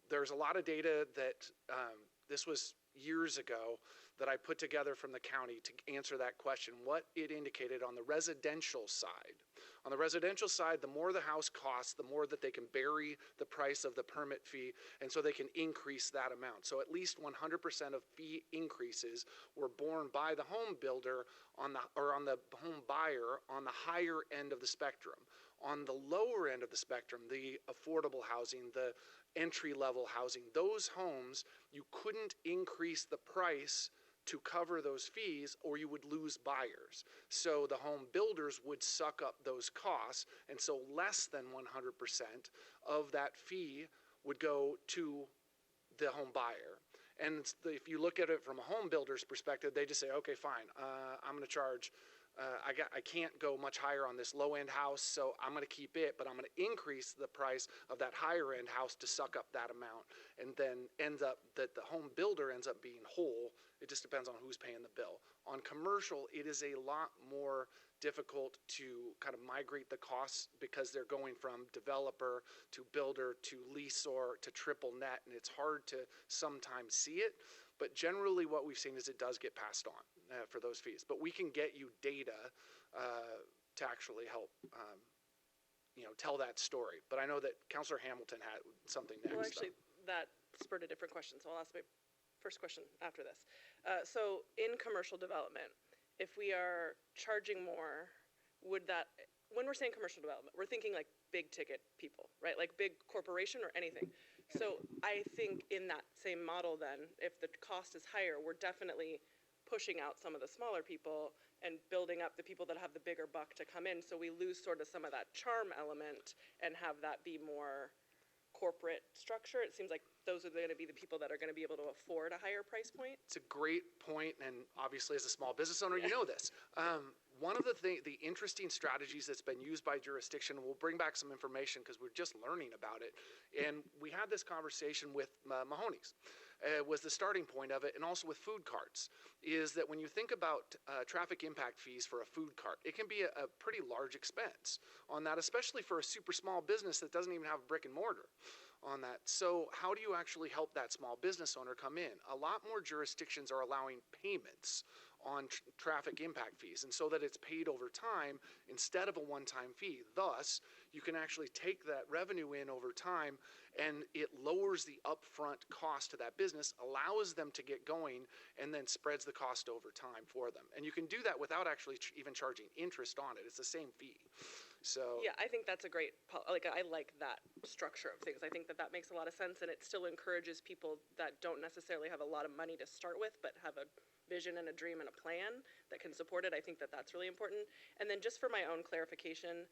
There's a lot of data that this was years ago that I put together from the county to answer that question, what it indicated on the residential side. On the residential side, the more the house costs, the more that they can bury the price of the permit fee, and so they can increase that amount. So at least 100% of fee increases were borne by the home builder on the home buyer on the higher end of the spectrum. On the lower end of the spectrum, the affordable housing, the entry-level housing, those homes, you couldn't increase the price to cover those fees, or you would lose buyers. So the home builders would suck up those costs, and so less than 100% of that fee would go to the home buyer. And if you look at it from a home builder's perspective, they just say, okay, fine, I'm going to charge. I can't go much higher on this low end house, so I'm going to keep it, but I'm going to increase the price of that higher end house to suck up that amount, and then ends up that the home builder ends up being whole. It just depends on who's paying the bill. On commercial, it is a lot more difficult to kind of migrate the costs because they're going from developer to builder to leaseor to triple net, and it's hard to sometimes see it. But generally what we've seen is it does get passed on for those fees. But we can get you data to actually help tell that story. But I know that Councilor Hamilton had something next. Well, actually, that spurred a different question, so I'll ask my first question after this. So in commercial development, if we are charging more, would that, when we're saying commercial development, we're thinking like big ticket people, right? Like big corporation or anything. So I think in that same model then, if the cost is higher, we're definitely pushing out some of the smaller people and building up the people that have the bigger buck to come in. So we lose sort of some of that charm element and have that be more corporate structure. It seems like those are going to be the people that are going to be able to afford a higher price point. It's a great point, and obviously as a small business owner, you know this. One of the interesting strategies that's been used by jurisdiction, we'll bring back some information because we're just learning about it, and we had this conversation with Mahoney's. Was the starting point of it, and also with food carts, is that when you think about traffic impact fees for a food cart, it can be a pretty large expense on that, especially for a super small business that doesn't even have a brick and mortar on that. So how do you actually help that small business owner come in? A lot more jurisdictions are allowing payments on traffic impact fees, and so that it's paid over time instead of a one-time fee. Thus, you can actually take that revenue in over time, and it lowers the upfront cost to that business, allows them to get going, and then spreads the cost over time for them. And you can do that without actually even charging interest on it. It's the same fee. So yeah, I think that's a great, I like that structure of things. I think that makes a lot of sense, and it still encourages people that don't necessarily have a lot of money to start with, but have a vision and a dream and a plan that can support it. I think that that's really important. And then just for my own clarification,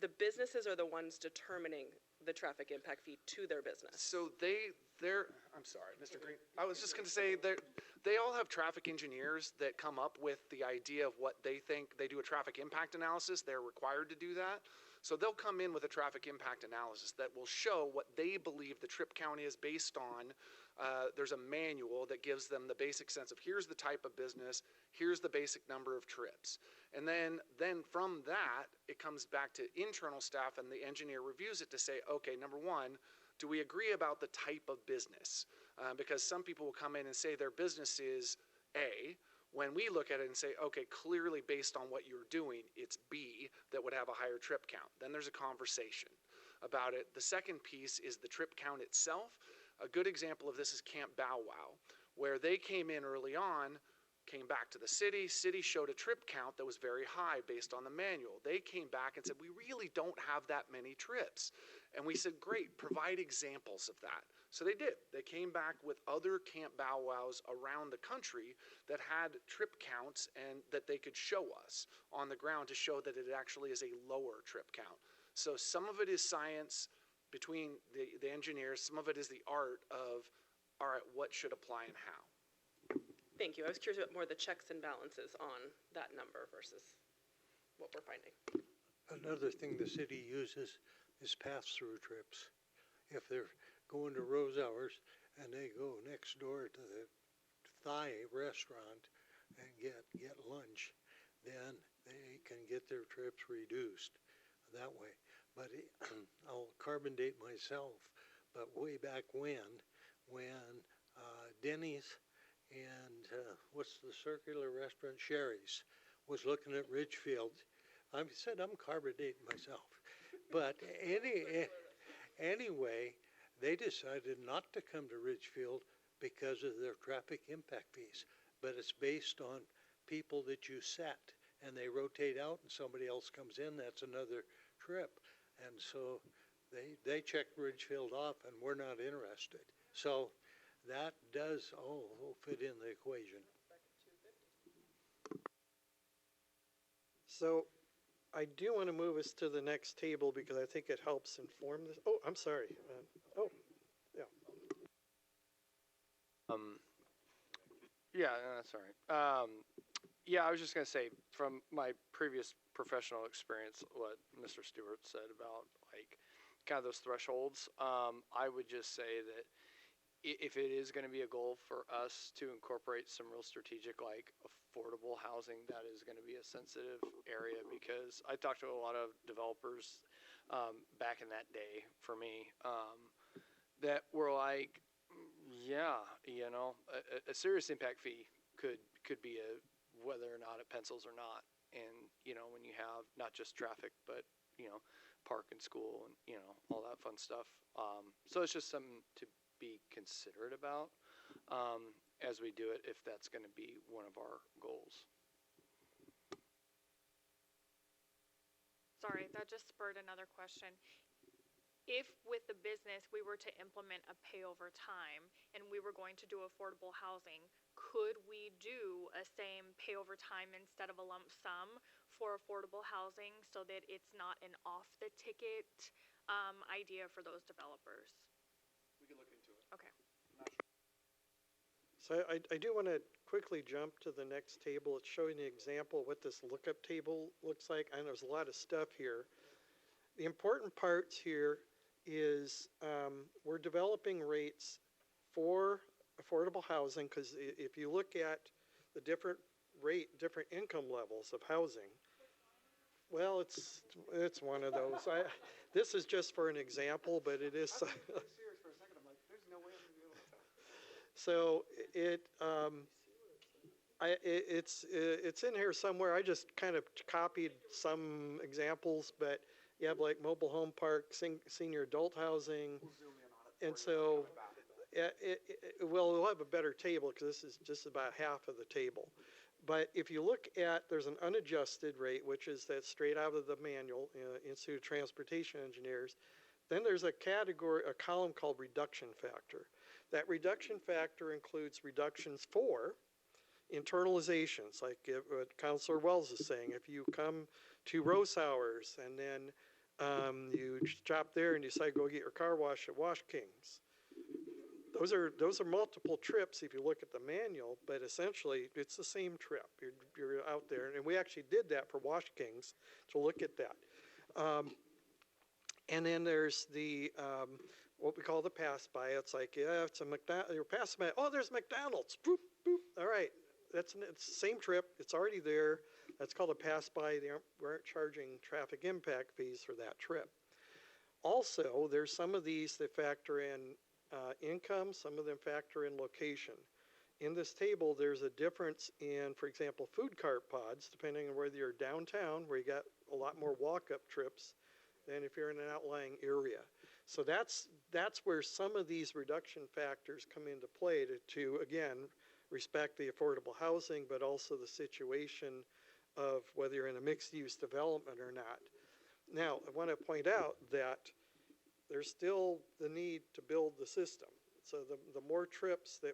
the businesses are the ones determining the traffic impact fee to their business. So I'm sorry, Mr. Green. I was just going to say they all have traffic engineers that come up with the idea of what they think. They do a traffic impact analysis. They're required to do that. So they'll come in with a traffic impact analysis that will show what they believe the trip count is based on. There's a manual that gives them the basic sense of here's the type of business, here's the basic number of trips. And then from that, it comes back to internal staff, and the engineer reviews it to say, okay, number one, do we agree about the type of business? Because some people will come in and say their business is A, when we look at it and say, okay, clearly based on what you're doing, it's B that would have a higher trip count. Then there's a conversation about it. The second piece is the trip count itself. A good example of this is Camp Bow Wow, where they came in early on, came back to the city showed a trip count that was very high based on the manual. They came back and said, we really don't have that many trips. And we said, great, provide examples of that. So they did. They came back with other Camp Bow Wows around the country that had trip counts and that they could show us on the ground to show that it actually is a lower trip count. So some of it is science between the engineers, some of it is the art of, all right, what should apply and how. Thank you. I was curious about more the checks and balances on that number versus what we're finding. Another thing the city uses is pass-through trips. If they're going to Rose Hours and they go next door to the Thai restaurant and get lunch, then they can get their trips reduced that way. But I'll carbon date myself, but way back when Denny's and what's the circular restaurant, Sherry's, was looking at Ridgefield. I said I'm carbon dating myself. But anyway, they decided not to come to Ridgefield because of their traffic impact fees. But it's based on people that you set, and they rotate out and somebody else comes in, that's another trip. And so they checked Ridgefield off and we're not interested. So that does all fit in the equation. So I do want to move us to the next table because I think it helps inform this. Oh, I'm sorry. Yeah, no, that's all right. Yeah, I was just gonna say from my previous professional experience, what Mr. Stewart said about like kind of those thresholds. I would just say that if it is going to be a goal for us to incorporate some real strategic, like affordable housing, that is going to be a sensitive area because I talked to a lot of developers back in that day for me that were like, yeah, a serious impact fee could be a whether or not it pencils or not. And when you have not just traffic, but park and school and all that fun stuff. So it's just something to be considerate about as we do it if that's going to be one of our goals. Sorry, that just spurred another question. If with the business we were to implement a pay over time and we were going to do affordable housing, could we do a same pay over time instead of a lump sum for affordable housing so that it's not an off the ticket idea for those developers? We can look into it. Okay. So I do want to quickly jump to the next table. It's showing the example of what this lookup table looks like. I know there's a lot of stuff here. The important parts here is we're developing rates for affordable housing because if you look at the different income levels of housing, well, it's one of those. This is just for an example, but it is. So it's in here somewhere. I just kind of copied some examples, but you have like mobile home park, senior adult housing, and so we'll have a better table because this is just about half of the table. But if you look at, there's an unadjusted rate, which is that straight out of the manual, Institute of Transportation Engineers. Then there's a column called reduction factor. That reduction factor includes reductions for internalizations, like what Councilor Wells is saying. If you come to Rose Hours and then you stop there and decide to go get your car washed at Wash Kings, those are multiple trips if you look at the manual, but essentially it's the same trip. You're out there, and we actually did that for Wash Kings to look at that. And then there's the what we call the pass by. It's like, yeah, it's a McDonald's. You're passing by. Oh, there's McDonald's. Boop, boop. All right, it's the same trip. It's already there. That's called a pass by. We aren't charging traffic impact fees for that trip. Also, there's some of these that factor in income. Some of them factor in location. In this table, there's a difference in, for example, food cart pods, depending on whether you're downtown, where you got a lot more walk-up trips, than if you're in an outlying area. So that's where some of these reduction factors come into play to again, respect the affordable housing, but also the situation of whether you're in a mixed-use development or not. Now, I want to point out that there's still the need to build the system. So the more trips the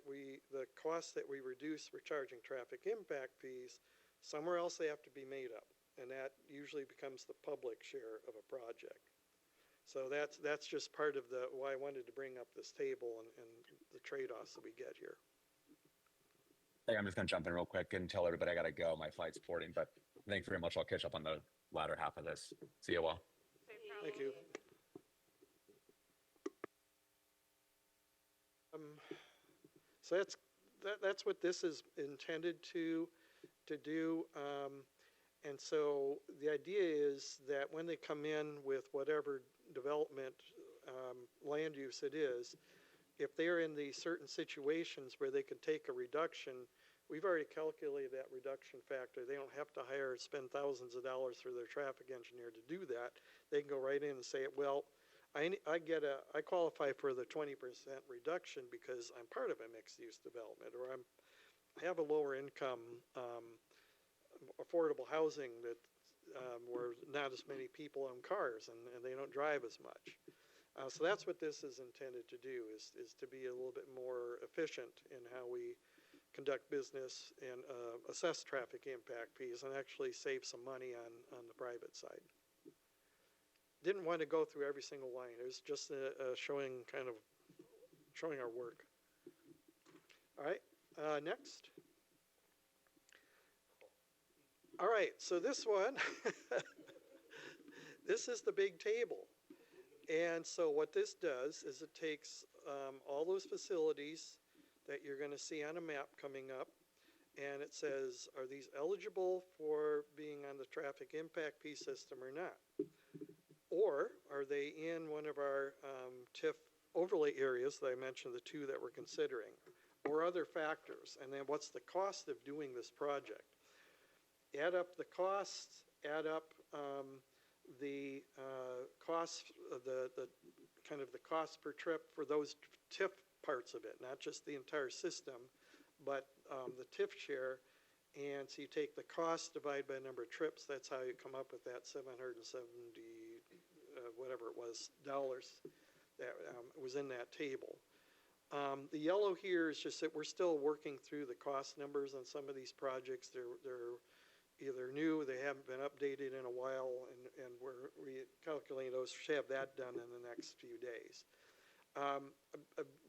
costs that we reduce for charging traffic impact fees, somewhere else they have to be made up. And that usually becomes the public share of a project. So that's just part of why I wanted to bring up this table and the trade-offs that we get here. Hey, I'm just going to jump in real quick and tell everybody I got to go. My flight's boarding, but thanks very much. I'll catch up on the latter half of this. See you all. Thank you. So that's what this is intended to do. And so the idea is that when they come in with whatever development land use it is, if they're in these certain situations where they can take a reduction, we've already calculated that reduction factor. They don't have to spend thousands of dollars for their traffic engineer to do that. They can go right in and say, well, I qualify for the 20% reduction because I'm part of a mixed-use development, or I have a lower income affordable housing that where not as many people own cars and they don't drive as much. So that's what this is intended to do, is to be a little bit more efficient in how we conduct business and assess traffic impact fees and actually save some money on the private side. Didn't want to go through every single line. It was just showing our work. All right, next. All right, so this one, this is the big table. And so what this does is it takes all those facilities that you're going to see on a map coming up, and it says, are these eligible for being on the traffic impact fee system or not? Or are they in one of our TIF overlay areas that I mentioned, the two that we're considering, or other factors? And then what's the cost of doing this project? Add up the costs, add up the costs, the kind of the cost per trip for those TIF parts of it, not just the entire system, but the TIF share. And so you take the cost divided by the number of trips, that's how you come up with that 770, whatever it was, dollars that was in that table. The yellow here is just that we're still working through the cost numbers on some of these projects. They're either new, they haven't been updated in a while, and we're recalculating those. Should have that done in the next few days.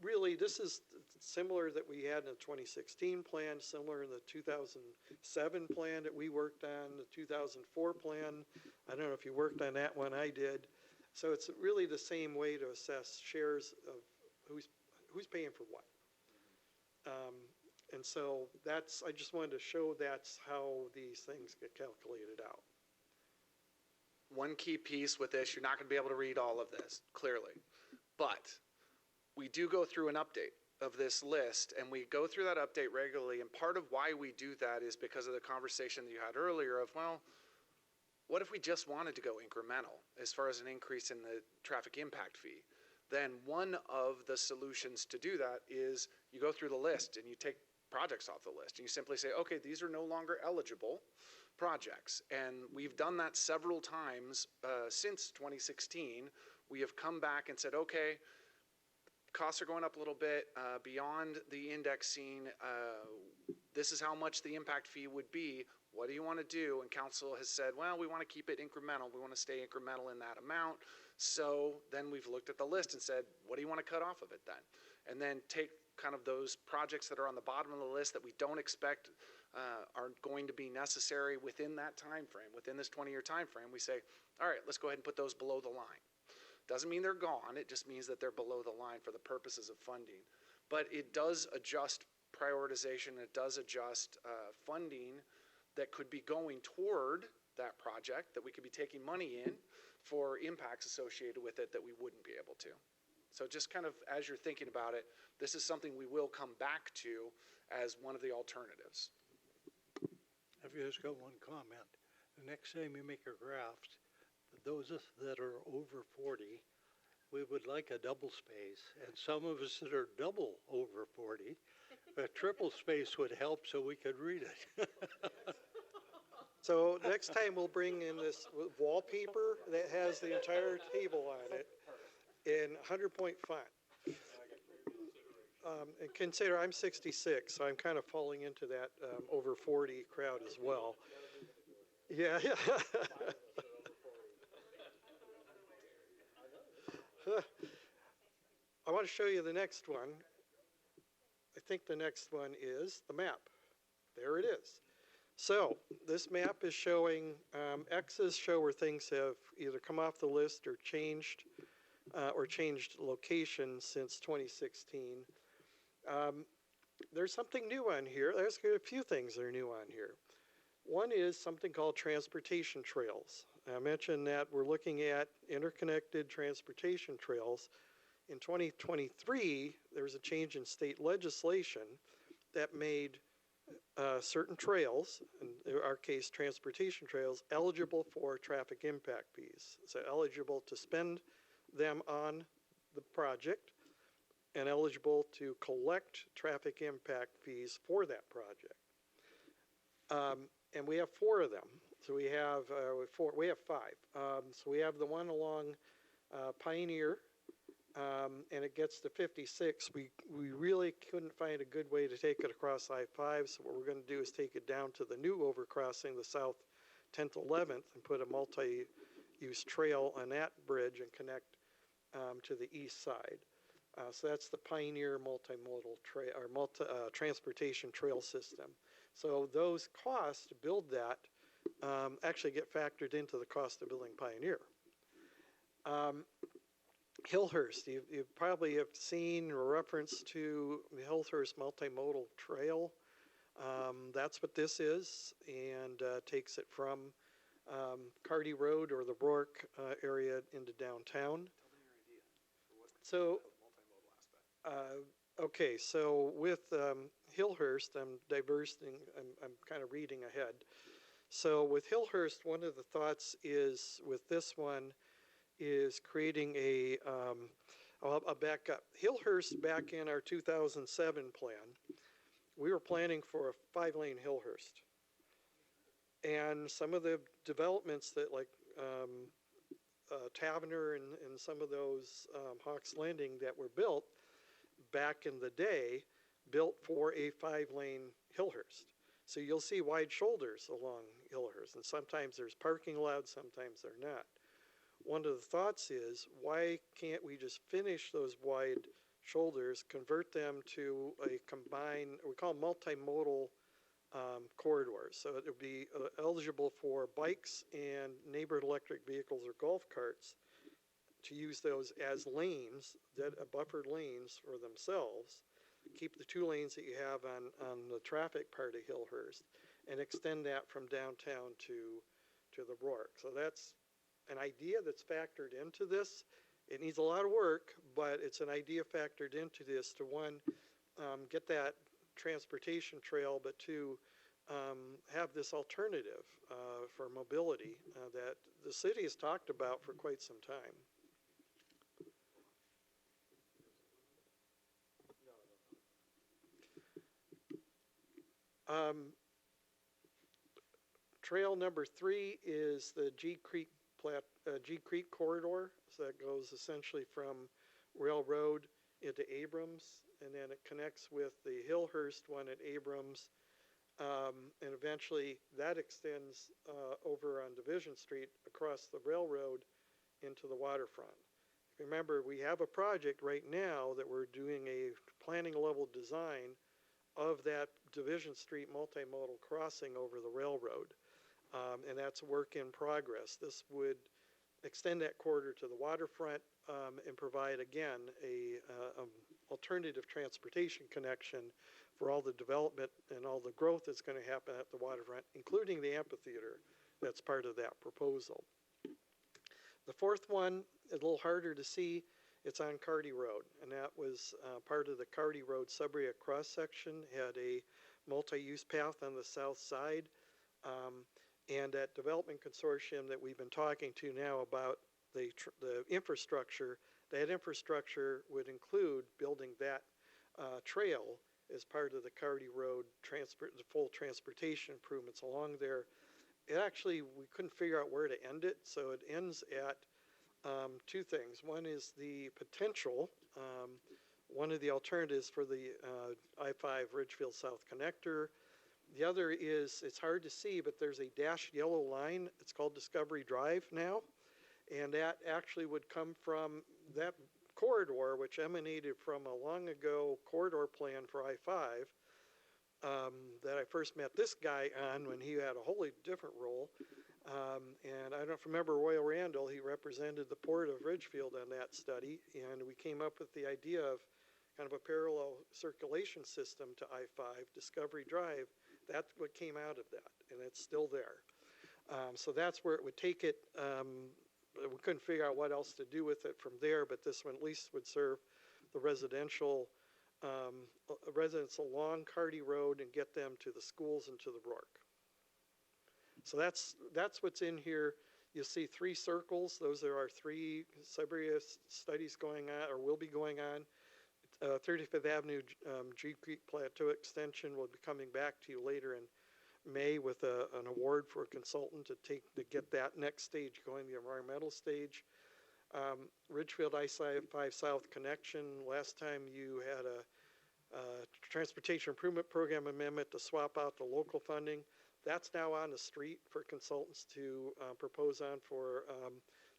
Really, this is similar that we had in the 2016 plan, similar in the 2007 plan that we worked on, the 2004 plan. I don't know if you worked on that one, I did. So it's really the same way to assess shares of who's paying for what. And so that's, I just wanted to show that's how these things get calculated out. One key piece with this, you're not going to be able to read all of this, clearly. But we do go through an update of this list, and we go through that update regularly. And part of why we do that is because of the conversation that you had earlier of, well, what if we just wanted to go incremental as far as an increase in the traffic impact fee? Then one of the solutions to do that is you go through the list and you take projects off the list and you simply say, okay, these are no longer eligible projects. And we've done that several times since 2016. We have come back and said, okay, costs are going up a little bit beyond the indexing. This is how much the impact fee would be. What do you want to do? And council has said, well, we want to keep it incremental. We want to stay incremental in that amount. So then we've looked at the list and said, what do you want to cut off of it then? And then take kind of those projects that are on the bottom of the list that we don't expect are going to be necessary within that time frame, within this 20-year time frame. We say, all right, let's go ahead and put those below the line. Doesn't mean they're gone. It just means that they're below the line for the purposes of funding. But it does adjust prioritization. It does adjust funding that could be going toward that project, that we could be taking money in for impacts associated with it that we wouldn't be able to. So just kind of as you're thinking about it, this is something we will come back to as one of the alternatives. I've just got one comment. The next time you make a graph, those that are over 40, we would like a double space. And some of us that are double over 40, a triple space would help so we could read it. So next time we'll bring in this wallpaper that has the entire table on it in 100-point font. And consider I'm 66, so I'm kind of falling into that over 40 crowd as well. Yeah. I want to show you the next one. I think the next one is the map. There it is. So this map is showing, X's show where things have either come off the list or changed location since 2016. There's something new on here. There's a few things that are new on here. One is something called transportation trails. I mentioned that we're looking at interconnected transportation trails. In 2023, there was a change in state legislation that made certain trails, in our case transportation trails, eligible for traffic impact fees. So eligible to spend them on the project and eligible to collect traffic impact fees for that project. And we have 4 of them. So we have we have 5. So we have the one along Pioneer, and it gets to 56. We really couldn't find a good way to take it across I-5, so what we're going to do is take it down to the new overcrossing, the South 10th 11th, and put a multi-use trail on that bridge and connect to the east side. So that's the Pioneer Multimodal Transportation Trail System. So those costs to build that actually get factored into the cost of building Pioneer. Hillhurst, you probably have seen a reference to the Hillhurst Multimodal Trail. That's what this is, and takes it from Carty Road or the Rourke area into downtown. So, okay, so with Hillhurst, I'm kind of reading ahead. So with Hillhurst, one of the thoughts is with this one is creating a, I'll back up. Hillhurst, back in our 2007 plan, we were planning for a 5-lane Hillhurst. And some of the developments that like Tavener and some of those Hawks Landing that were built back in the day, built for a 5-lane Hillhurst. So you'll see wide shoulders along Hillhurst, and sometimes there's parking lots, sometimes they're not. One of the thoughts is, why can't we just finish those wide shoulders, convert them to a combined, we call multimodal corridors. So it would be eligible for bikes and neighborhood electric vehicles or golf carts to use those as lanes, that buffered lanes for themselves. Keep the 2 lanes that you have on the traffic part of Hillhurst and extend that from downtown to the Rourke. So that's an idea that's factored into this. It needs a lot of work, but it's an idea factored into this to, one, get that transportation trail, but 2, have this alternative for mobility that the city has talked about for quite some time. Trail number 3 is the G Creek corridor. So that goes essentially from Railroad into Abrams, and then it connects with the Hillhurst one at Abrams, and eventually that extends over on Division Street across the railroad into the waterfront. If you remember, we have a project right now that we're doing a planning level design of that Division Street multimodal crossing over the railroad, and that's work in progress. This would extend that corridor to the waterfront and provide, again, a alternative transportation connection for all the development and all the growth that's going to happen at the waterfront, including the amphitheater that's part of that proposal. The 4th one, a little harder to see, it's on Carty Road, and that was part of the Carty Road Sudbury cross section, had a multi-use path on the south side, and that development consortium that we've been talking to now about the infrastructure, that infrastructure would include building that trail as part of the Carty Road the full transportation improvements along there. It actually, we couldn't figure out where to end it, so it ends at 2 things. One is the potential, one of the alternatives for the I-5 Ridgefield South Connector. The other is, it's hard to see, but there's a dashed yellow line. It's called Discovery Drive now, and that actually would come from that corridor, which emanated from a long ago corridor plan for I-5 that I first met this guy on when he had a wholly different role. And I don't remember Royal Randall, he represented the Port of Ridgefield on that study, and we came up with the idea of kind of a parallel circulation system to I-5, Discovery Drive. That's what came out of that, and it's still there. So that's where it would take it. We couldn't figure out what else to do with it from there, but this one at least would serve the residential residents along Carty Road and get them to the schools and to the Rourke. So that's what's in here. You'll see 3 circles. Those are our 3 Sudbury studies going on, or will be going on. 35th Avenue G Creek Plateau Extension will be coming back to you later in May with an award for a consultant to get that next stage going, the environmental stage. Ridgefield I-5 South Connection, last time you had a Transportation Improvement Program amendment to swap out the local funding. That's now on the street for consultants to propose on for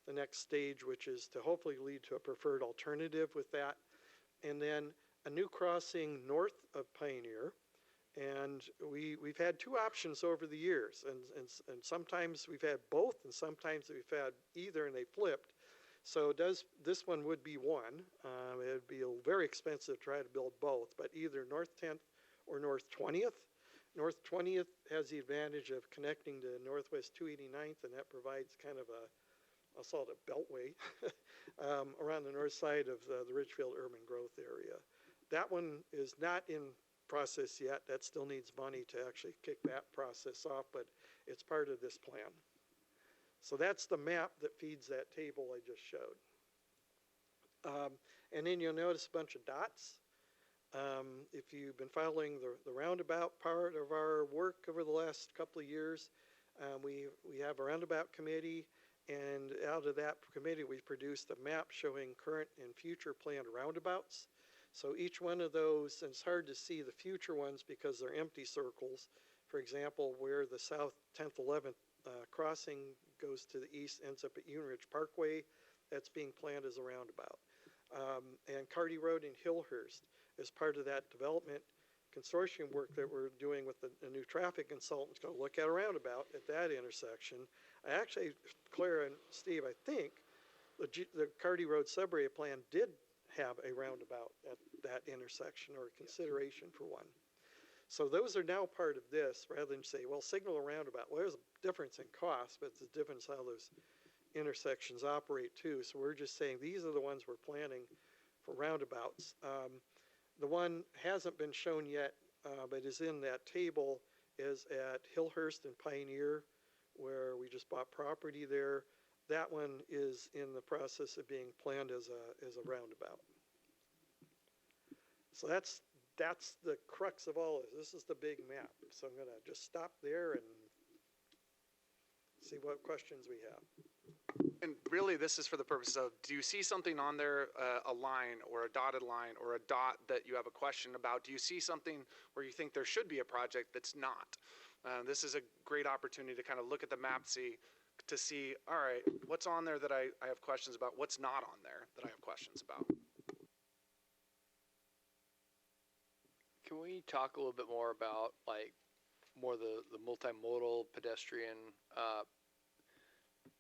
the next stage, which is to hopefully lead to a preferred alternative with that. and then a new crossing north of Pioneer. And we've had two options over the years, and sometimes we've had both, and sometimes we've had either, and they flipped. So this one would be one. It'd be very expensive to try to build both, but either North 10th or North 20th. North 20th has the advantage of connecting to Northwest 289th, and that provides kind of I'll call it a beltway around the north side of the Ridgefield urban growth area. That one is not in process yet. That still needs money to actually kick that process off, but it's part of this plan. So that's the map that feeds that table I just showed. And then you'll notice a bunch of dots. If you've been following the roundabout part of our work over the last couple of years, we have a roundabout committee, and out of that committee we produced a map showing current and future planned roundabouts. So each one of those, and it's hard to see the future ones because they're empty circles. For example, where the South 10th, 11th crossing goes to the east, ends up at Unridge Parkway, that's being planned as a roundabout. And Carty Road in Hillhurst is part of that development consortium work that we're doing with the new traffic consultants. Go look at a roundabout at that intersection. I actually, Claire and Steve, I think the Carty Road subarea plan did have a roundabout at that intersection, or consideration for one. So those are now part of this, rather than say, well, signal a roundabout. Well, there's a difference in cost, but it's a difference how those intersections operate too. So we're just saying these are the ones we're planning for roundabouts. The one hasn't been shown yet, but is in that table, is at Hillhurst and Pioneer, where we just bought property there. That one is in the process of being planned as a roundabout. So that's the crux of all of this. This is the big map. So I'm going to just stop there and see what questions we have. And really, this is for the purpose of, do you see something on there, a line or a dotted line or a dot that you have a question about? Do you see something where you think there should be a project that's not? This is a great opportunity to kind of look at the map, to see, all right, what's on there that I have questions about? What's not on there that I have questions about? Can we talk a little bit more about the multimodal pedestrian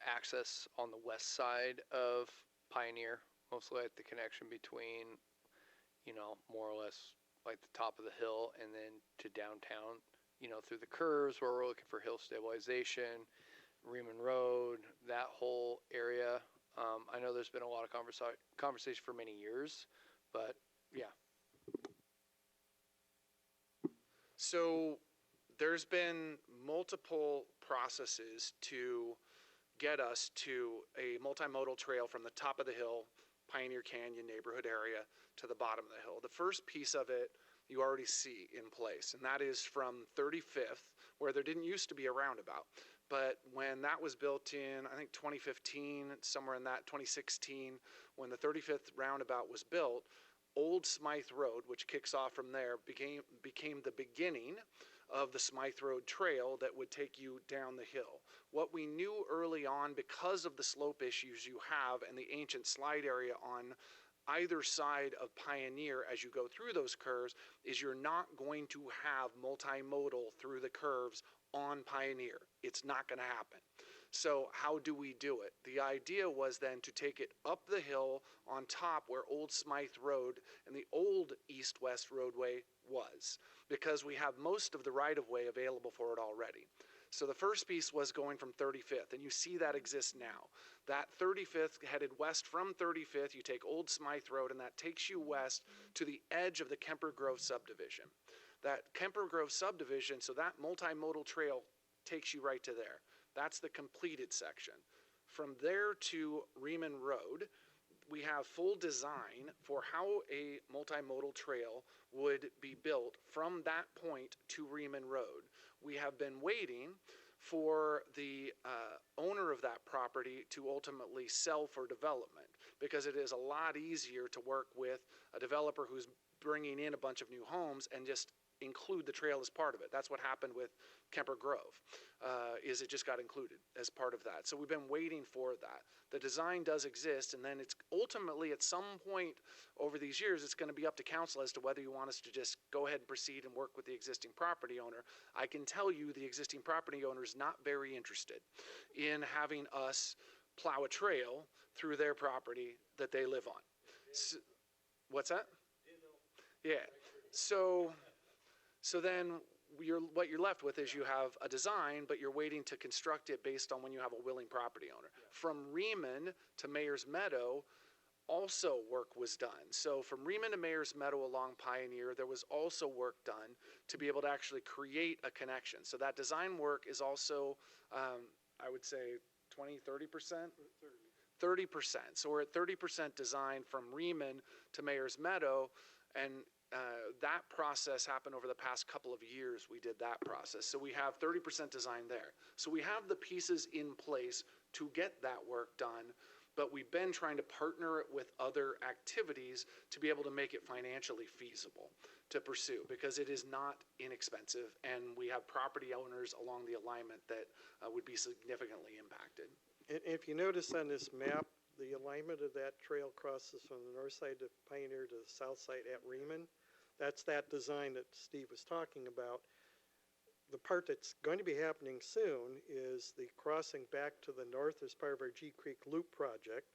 access on the west side of Pioneer, mostly at the connection between, more or less like the top of the hill and then to downtown, through the curves where we're looking for hill stabilization, Reman Road, that whole area. I know there's been a lot of conversation for many years, but yeah. So there's been multiple processes to get us to a multimodal trail from the top of the hill, Pioneer Canyon neighborhood area, to the bottom of the hill. The first piece of it you already see in place, and that is from 35th, where there didn't used to be a roundabout. But when that was built in, I think 2015, somewhere in that 2016, when the 35th roundabout was built, Old Smythe Road, which kicks off from there, became the beginning of the Smythe Road Trail that would take you down the hill. What we knew early on, because of the slope issues you have and the ancient slide area on either side of Pioneer as you go through those curves, is you're not going to have multimodal through the curves on Pioneer. It's not going to happen. So how do we do it? The idea was then to take it up the hill on top where Old Smythe Road and the old east-west roadway was, because we have most of the right-of-way available for it already. So the first piece was going from 35th, and you see that exists now. That 35th headed west from 35th, you take Old Smythe Road, and that takes you west to the edge of the Kemper Grove subdivision. That Kemper Grove subdivision, so that multimodal trail takes you right to there. That's the completed section. From there to Reman Road, we have full design for how a multimodal trail would be built from that point to Reman Road. We have been waiting for the owner of that property to ultimately sell for development, because it is a lot easier to work with a developer who's bringing in a bunch of new homes and just include the trail as part of it. That's what happened with Kemper Grove, is it just got included as part of that. So we've been waiting for that. The design does exist, and then it's ultimately at some point over these years, it's going to be up to council as to whether you want us to just go ahead and proceed and work with the existing property owner. I can tell you the existing property owner is not very interested in having us plow a trail through their property that they live on. So, what's that? Yeah. So then what you're left with is you have a design, but you're waiting to construct it based on when you have a willing property owner. From Reman to Mayor's Meadow, also work was done. So from Reman to Mayor's Meadow along Pioneer, there was also work done to be able to actually create a connection. So that design work is also, I would say, 20, 30%? 30%. So we're at 30% design from Reman to Mayor's Meadow, and that process happened over the past couple of years. We did that process. So we have 30% design there. So we have the pieces in place to get that work done, but we've been trying to partner it with other activities to be able to make it financially feasible to pursue, because it is not inexpensive, and we have property owners along the alignment that would be significantly impacted. And if you notice on this map, the alignment of that trail crosses from the north side of Pioneer to the south side at Reman. That's that design that Steve was talking about. The part that's going to be happening soon is the crossing back to the north as part of our G Creek Loop project.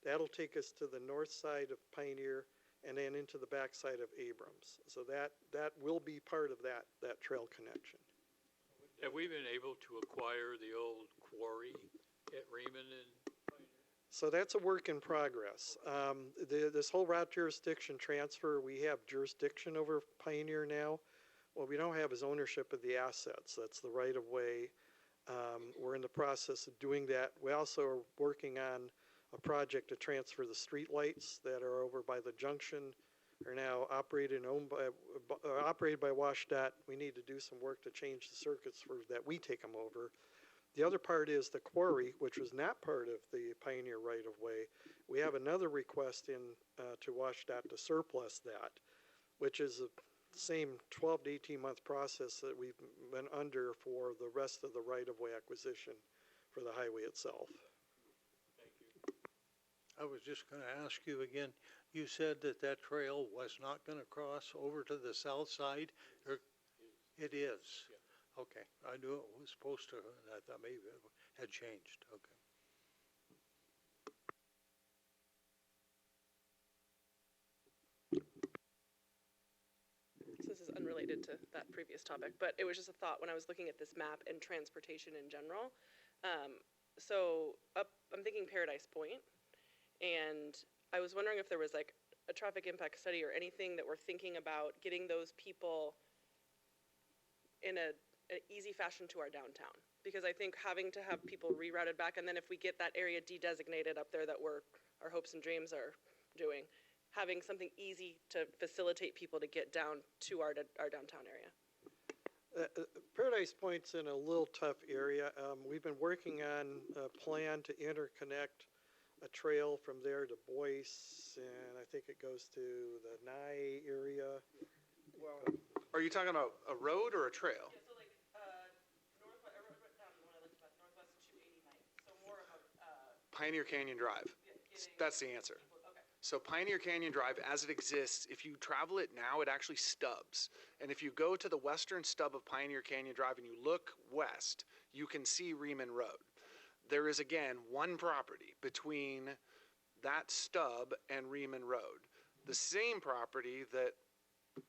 That'll take us to the north side of Pioneer and then into the backside of Abrams. So that will be part of that trail connection. Have we been able to acquire the old quarry at Raymond and So that's a work in progress. This whole route jurisdiction transfer, we have jurisdiction over Pioneer now. What we don't have is ownership of the assets. That's the right of way. We're in the process of doing that. We also are working on a project to transfer the street lights that are over by the junction, are now operated and owned operated by WashDOT. We need to do some work to change the circuits for that. We take them over. The other part is the quarry, which was not part of the Pioneer right-of-way. We have another request in to WashDOT to surplus that, which is the same 12 to 18-month process that we've been under for the rest of the right-of-way acquisition for the highway itself. thank you. I was just going to ask you again, you said that that trail was not going to cross over to the south side? Or it is? Yeah. Okay, I knew it was supposed to, and I thought maybe it had changed, okay. So this is unrelated to that previous topic, but it was just a thought when I was looking at this map and transportation in general. I'm thinking Paradise Point, and I was wondering if there was like a traffic impact study or anything that we're thinking about getting those people in an easy fashion to our downtown. Because I think having to have people rerouted back, and then if we get that area de-designated up there that our hopes and dreams are doing, having something easy to facilitate people to get down to our downtown area. Paradise Point's in a little tough area. We've been working on a plan to interconnect a trail from there to Boyce, and I think it goes to the Nye area. Well, are you talking about a road or a trail? Yeah, so like northwest, I wrote down when I looked at northwest 289th, so more of a Pioneer Canyon Drive. That's the answer. okay. So Pioneer Canyon Drive, as it exists, if you travel it now, it actually stubs. And if you go to the western stub of Pioneer Canyon Drive and you look west, you can see Reman Road. There is, again, one property between that stub and Reman Road. The same property that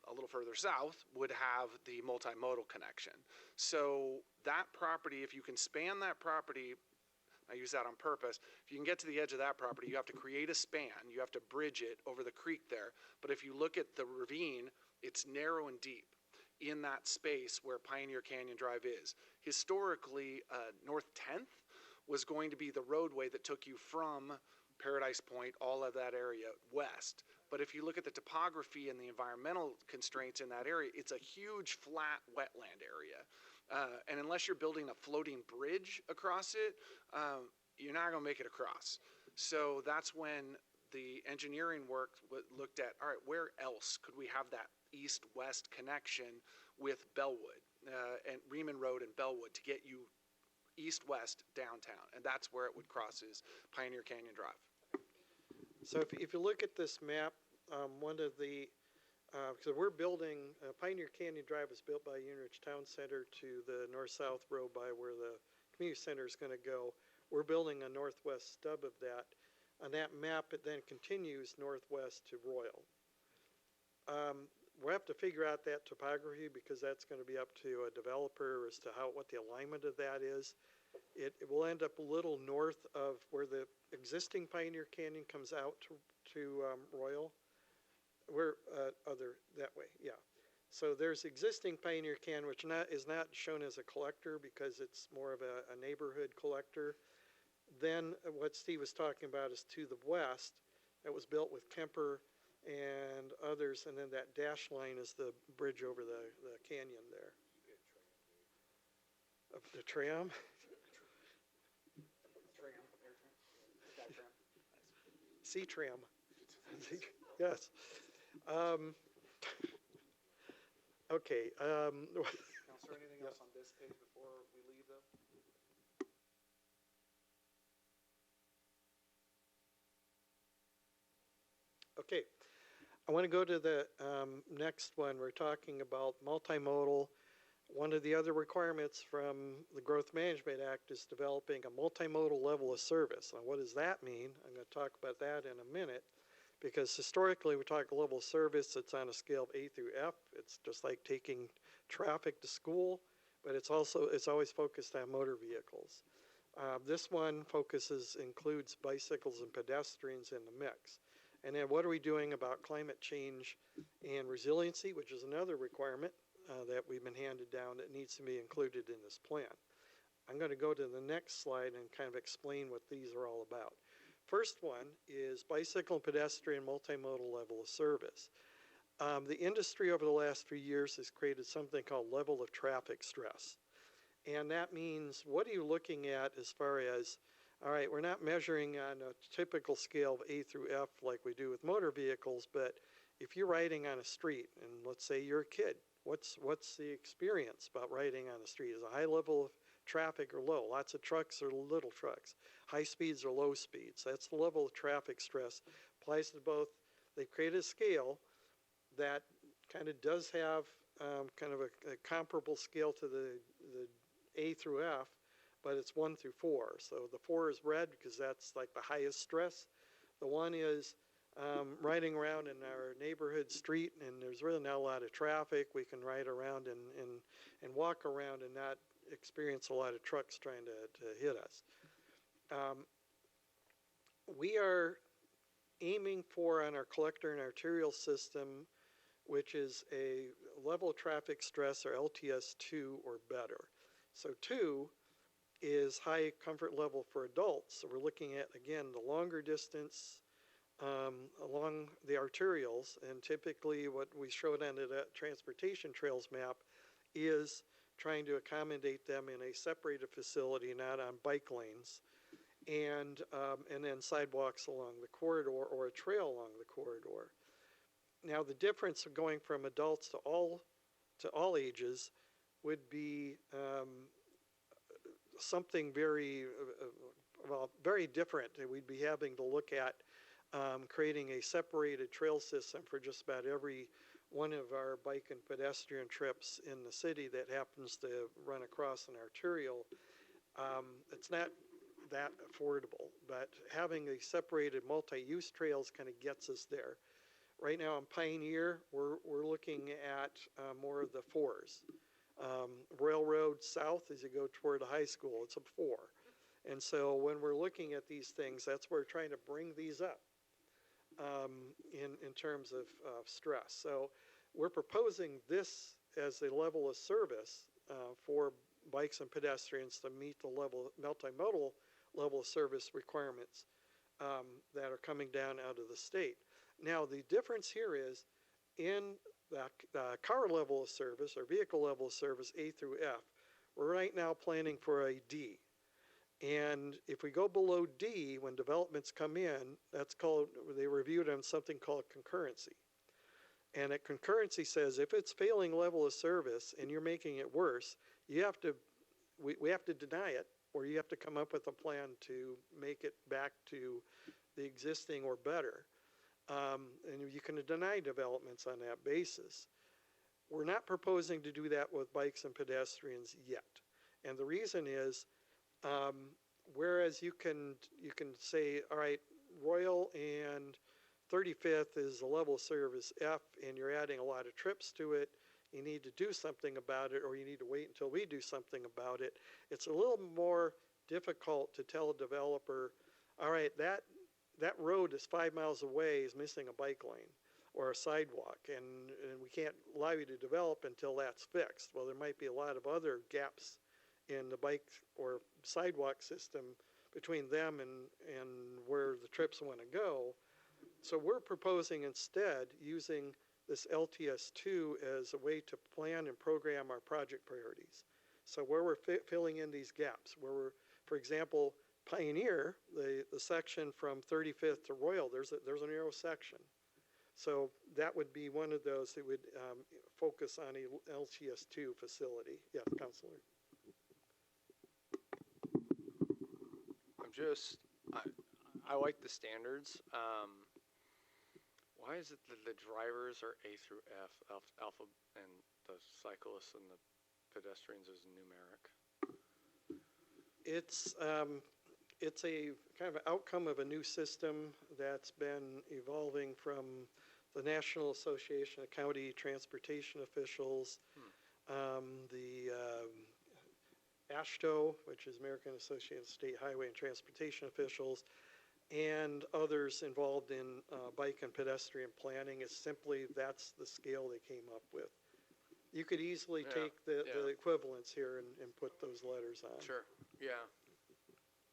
a little further south would have the multimodal connection. So that property, if you can span that property, I use that on purpose, if you can get to the edge of that property, you have to create a span, you have to bridge it over the creek there. But if you look at the ravine, it's narrow and deep in that space where Pioneer Canyon Drive is. Historically, North 10th was going to be the roadway that took you from Paradise Point, all of that area west. But if you look at the topography and the environmental constraints in that area, it's a huge flat wetland area. And unless you're building a floating bridge across it, you're not going to make it across. So that's when the engineering work looked at, all right, where else could we have that east-west connection with Bellwood and Reman Road and Bellwood to get you east-west downtown? And that's where it would cross, is Pioneer Canyon Drive. So if you look at this map, one of the, because we're building, Pioneer Canyon Drive was built by Union's Town Center to the north-south road by where the community center is going to go. We're building a northwest stub of that. On that map, it then continues northwest to Royal. We'll have to figure out that topography because that's going to be up to a developer as to what the alignment of that is. It will end up a little north of where the existing Pioneer Canyon comes out to Royal. We're that way, yeah. So there's existing Pioneer Canyon, which is not shown as a collector because it's more of a neighborhood collector. Then what Steve was talking about is to the west. It was built with Kemper and others, and then that dash line is the bridge over the canyon there. Of the tram? Sea tram. Yes. Okay. Counselor, anything else on this page before we leave, though? Okay. I want to go to the next one. We're talking about multimodal. One of the other requirements from the Growth Management Act is developing a multimodal level of service. Now, what does that mean? I'm going to talk about that in a minute, because historically we talk level of service, it's on a scale of A through F. It's just like taking traffic to school, but it's always focused on motor vehicles. This one includes bicycles and pedestrians in the mix. And then what are we doing about climate change and resiliency, which is another requirement that we've been handed down that needs to be included in this plan. I'm going to go to the next slide and kind of explain what these are all about. First one is bicycle and pedestrian multimodal level of service. The industry over the last few years has created something called level of traffic stress. And that means, what are you looking at as far as, all right, we're not measuring on a typical scale of A through F like we do with motor vehicles, but if you're riding on a street, and let's say you're a kid, what's the experience about riding on the street? Is a high level of traffic or low? Lots of trucks or little trucks? High speeds or low speeds? That's the level of traffic stress. Applies to both. They've created a scale that kind of does have kind of a comparable scale to the A through F, but it's 1 through 4. So the 4 is red because that's like the highest stress. The 1 is riding around in our neighborhood street and there's really not a lot of traffic. We can ride around and walk around and not experience a lot of trucks trying to hit us. We are aiming for, on our collector and arterial system, which is a level of traffic stress, or LTS 2 or better. So 2 is high comfort level for adults. So we're looking at, again, the longer distance along the arterials, and typically what we showed on the transportation trails map is trying to accommodate them in a separated facility, not on bike lanes, and then sidewalks along the corridor or a trail along the corridor. Now, the difference of going from adults to all ages would be something very different. We'd be having to look at creating a separated trail system for just about every one of our bike and pedestrian trips in the city that happens to run across an arterial. It's not that affordable, but having a separated multi-use trails kind of gets us there. Right now on Pioneer, we're looking at more of the 4s. Railroad south, as you go toward the high school, it's a 4. And so when we're looking at these things, that's where we're trying to bring these up in terms of stress. So we're proposing this as a level of service for bikes and pedestrians to meet the multimodal level of service requirements that are coming down out of the state. Now, the difference here is in the car level of service or vehicle level of service, A through F, we're right now planning for a D. And if we go below D, when developments come in, that's called, they reviewed on something called concurrency. And a concurrency says if it's failing level of service and you're making it worse, you have to, we have to deny it, or you have to come up with a plan to make it back to the existing or better. And you can deny developments on that basis. We're not proposing to do that with bikes and pedestrians yet. And the reason is, whereas you can say, all right, Royal and 35th is a level of service F, and you're adding a lot of trips to it, you need to do something about it, or you need to wait until we do something about it. It's a little more difficult to tell a developer, all right, that road is 5 miles away is missing a bike lane or a sidewalk, and we can't allow you to develop until that's fixed. Well, there might be a lot of other gaps in the bike or sidewalk system between them and where the trips want to go. So we're proposing instead using this LTS2 as a way to plan and program our project priorities. So where we're filling in these gaps, where we're, for example, Pioneer, the section from 35th to Royal, there's a narrow section. So that would be one of those that would focus on a LTS2 facility. Yes, Councilor. I like the standards. Why is it that the drivers are A through F, alpha, and the cyclists and the pedestrians is numeric? It's a kind of an outcome of a new system that's been evolving from the National Association of County Transportation Officials, the AASHTO, which is American Association of State Highway and Transportation Officials, and others involved in bike and pedestrian planning. Is simply that's the scale they came up with. You could easily take the equivalents here and put those letters on. Sure. Yeah.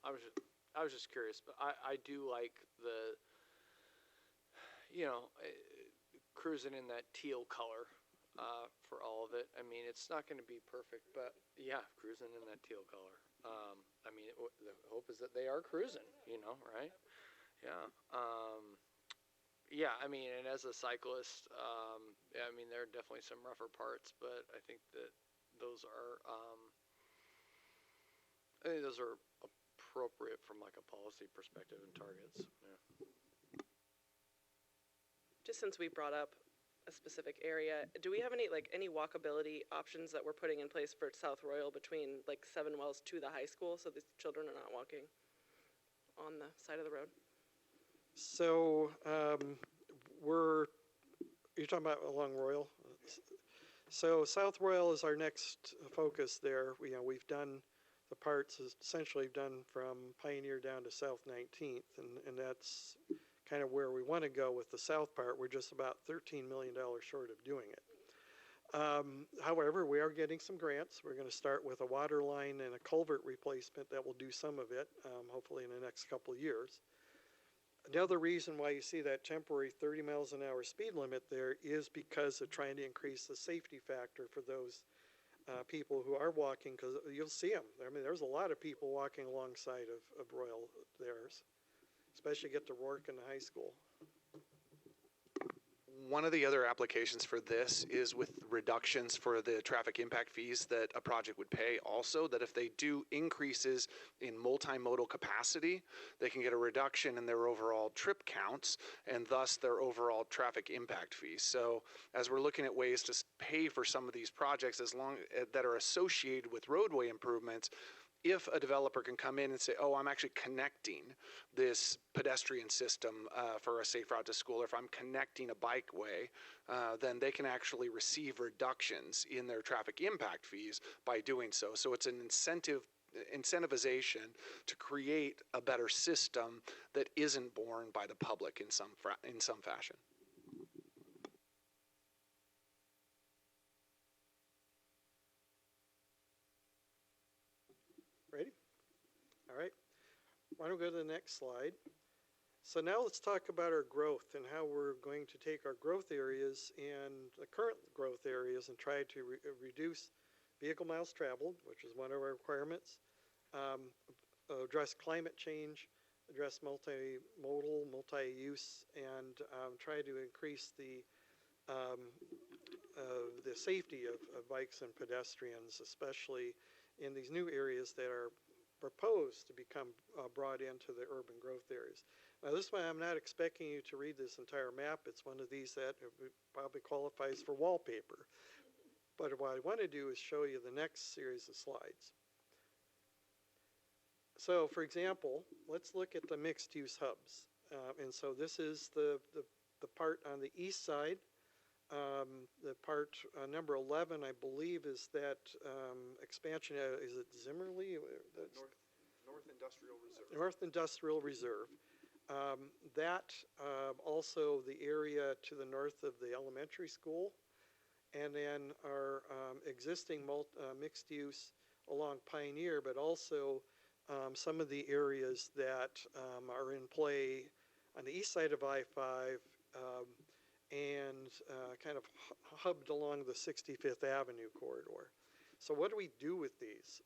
I was just curious, but I do like the, cruising in that teal color for all of it. I mean, it's not going to be perfect, but yeah, cruising in that teal color. The hope is that they are cruising, right? Yeah. And as a cyclist, there are definitely some rougher parts, but I think that those are, appropriate from like a policy perspective and targets. Yeah. Just since we brought up a specific area, do we have any walkability options that we're putting in place for South Royal between like Seven Wells to the high school, so the children are not walking on the side of the road? So you're talking about along Royal? So South Royal is our next focus there. We've done the parts essentially done from Pioneer down to South 19th, and that's kind of where we want to go with the south part. We're just about $13 million short of doing it. However, we are getting some grants. We're going to start with a water line and a culvert replacement that will do some of it, hopefully in the next couple of years. Another reason why you see that temporary 30 miles an hour speed limit there is because of trying to increase the safety factor for those people who are walking, because you'll see them. I mean, there's a lot of people walking alongside of Royal there, especially get to Rourke and the high school. One of the other applications for this is with reductions for the traffic impact fees that a project would pay also, that if they do increases in multimodal capacity, they can get a reduction in their overall trip counts and thus their overall traffic impact fees. So as we're looking at ways to pay for some of these projects that are associated with roadway improvements, if a developer can come in and say, oh, I'm actually connecting this pedestrian system for a safe route to school, or if I'm connecting a bikeway, then they can actually receive reductions in their traffic impact fees by doing so. So it's an incentivization to create a better system that isn't borne by the public in some fashion. Ready? All right. Why don't we go to the next slide? So now let's talk about our growth and how we're going to take our growth areas and the current growth areas and try to reduce vehicle miles traveled, which is one of our requirements. address climate change, address multimodal, multi-use, and try to increase the safety of bikes and pedestrians, especially in these new areas that are proposed to become brought into the urban growth areas. Now, this one, I'm not expecting you to read this entire map. It's one of these that probably qualifies for wallpaper. But what I want to do is show you the next series of slides. So, for example, let's look at the mixed-use hubs. And so this is the part on the east side. The part number 11, I believe, is that expansion. Is it Zimmerly? North Industrial Reserve. North Industrial Reserve. That also the area to the north of the elementary school, and then our existing mixed use along Pioneer, but also some of the areas that are in play on the east side of I-5 and kind of hubbed along the 65th Avenue corridor. So what do we do with these?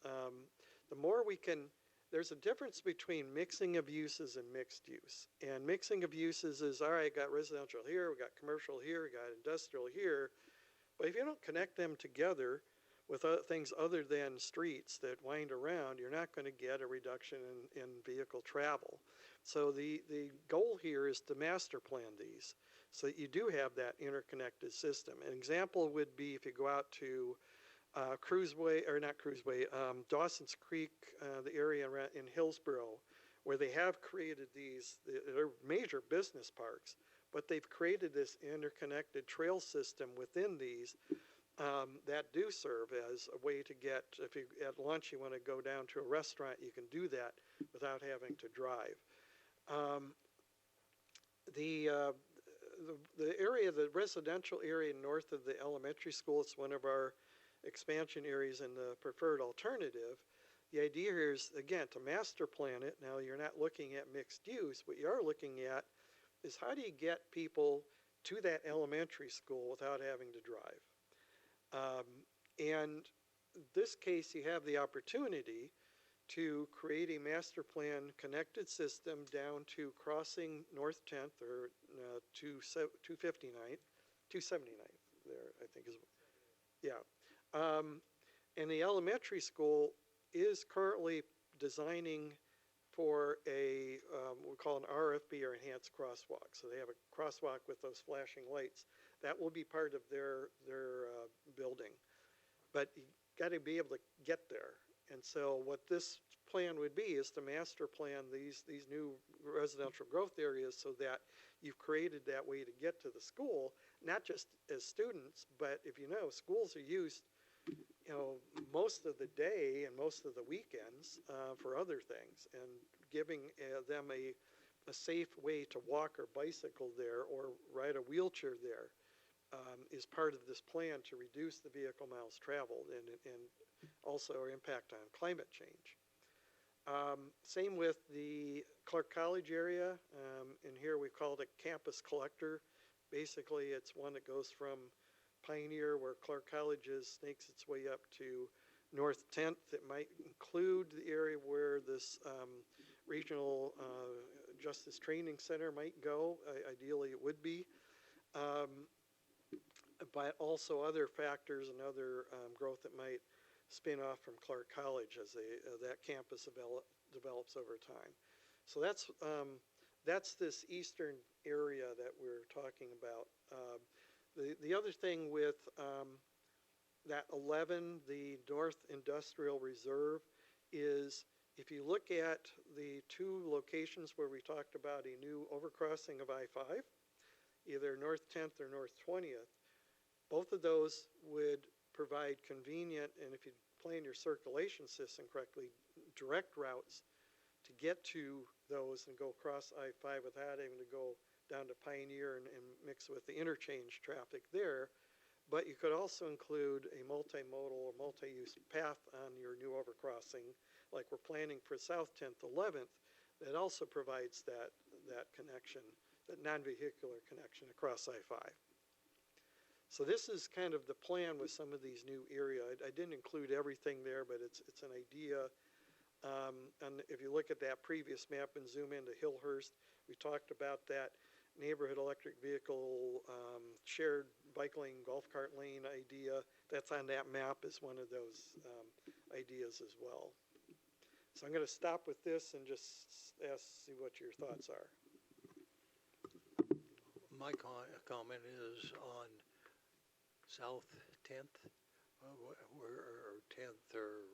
The more we can, there's a difference between mixing of uses and mixed use. And mixing of uses is, all right, got residential here, we got commercial here, we got industrial here. But if you don't connect them together with things other than streets that wind around, you're not going to get a reduction in vehicle travel. So the goal here is to master plan these so that you do have that interconnected system. An example would be if you go out to Dawson's Creek, the area in Hillsborough, where they have created these, they're major business parks, but they've created this interconnected trail system within these that do serve as a way to get, if you at lunch you want to go down to a restaurant, you can do that without having to drive. The area, the residential area north of the elementary school, it's one of our expansion areas in the preferred alternative. The idea here is, again, to master plan it. Now, you're not looking at mixed use. What you are looking at is how do you get people to that elementary school without having to drive? And in this case, you have the opportunity to create a master plan connected system down to crossing North 10th or 279th there, I think is, yeah. And the elementary school is currently designing for a, we call an RFB or enhanced crosswalk. So they have a crosswalk with those flashing lights. That will be part of their building. But you got to be able to get there. And so what this plan would be is to master plan these new residential growth areas so that you've created that way to get to the school, not just as students, but if you know, schools are used, most of the day and most of the weekends for other things, and giving them a safe way to walk or bicycle there or ride a wheelchair there is part of this plan to reduce the vehicle miles traveled and also our impact on climate change. Same with the Clark College area. In here we call it a campus collector. Basically, it's one that goes from Pioneer, where Clark College is, snakes its way up to North 10th. It might include the area where this regional justice training center might go. Ideally, it would be. But also other factors and other growth that might spin off from Clark College as that campus develops over time. So that's this eastern area that we're talking about. The other thing with that 11, the North Industrial Reserve, is if you look at the two locations where we talked about a new overcrossing of I-5, either North 10th or North 20th, both of those would provide convenient, and if you plan your circulation system correctly, direct routes to get to those and go across I-5 without having to go down to Pioneer and mix with the interchange traffic there. But you could also include a multimodal or multi-use path on your new overcrossing, like we're planning for South 10th, 11th, that also provides that connection, that non-vehicular connection across I-5. So this is kind of the plan with some of these new area. I didn't include everything there, but it's an idea. and if you look at that previous map and zoom into Hillhurst, we talked about that neighborhood electric vehicle, shared bike lane, golf cart lane idea. That's on that map as one of those ideas as well. So I'm going to stop with this and just see what your thoughts are. My comment is on South 10th, or 10th or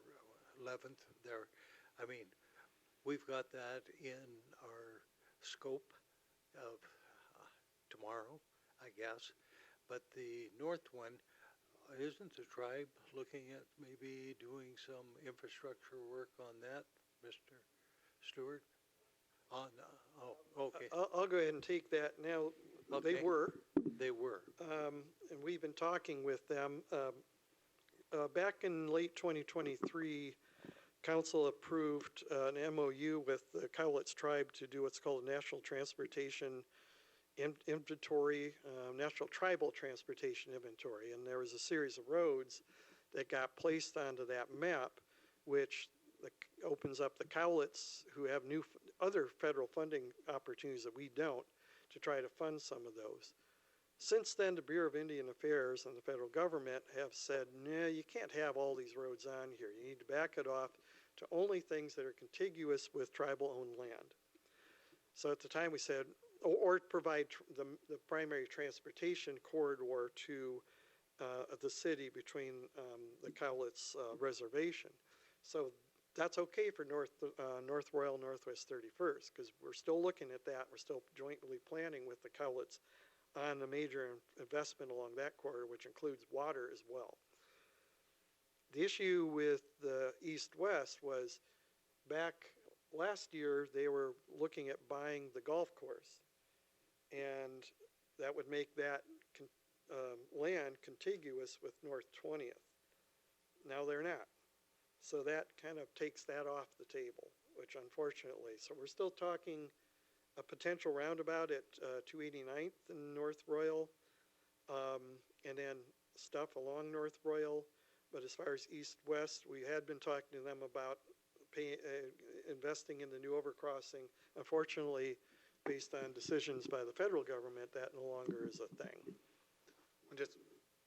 11th there. I mean, we've got that in our scope of tomorrow, I guess. But the north one, isn't the tribe looking at maybe doing some infrastructure work on that, Mr. Stewart? Oh, okay. I'll go ahead and take that. Now, Okay. they were. They were. And we've been talking with them. Back in late 2023, Council approved an MOU with the Cowlitz Tribe to do what's called a National Transportation Inventory, National Tribal Transportation Inventory. And there was a series of roads that got placed onto that map, which opens up the Cowlitz, who have other federal funding opportunities that we don't, to try to fund some of those. Since then, the Bureau of Indian Affairs and the federal government have said, no, you can't have all these roads on here. You need to back it off to only things that are contiguous with tribal-owned land. So at the time we said, or provide the primary transportation corridor to the city between the Cowlitz Reservation. So that's okay for North Royal, Northwest 31st, because we're still looking at that. We're still jointly planning with the Cowlitz on a major investment along that corridor, which includes water as well. The issue with the east-west was back last year, they were looking at buying the golf course, and that would make that land contiguous with North 20th. Now they're not. So that kind of takes that off the table, which unfortunately, so we're still talking a potential roundabout at 289th and North Royal, and then stuff along North Royal. But as far as east-west, we had been talking to them about investing in the new overcrossing. Unfortunately, based on decisions by the federal government, that no longer is a thing. Just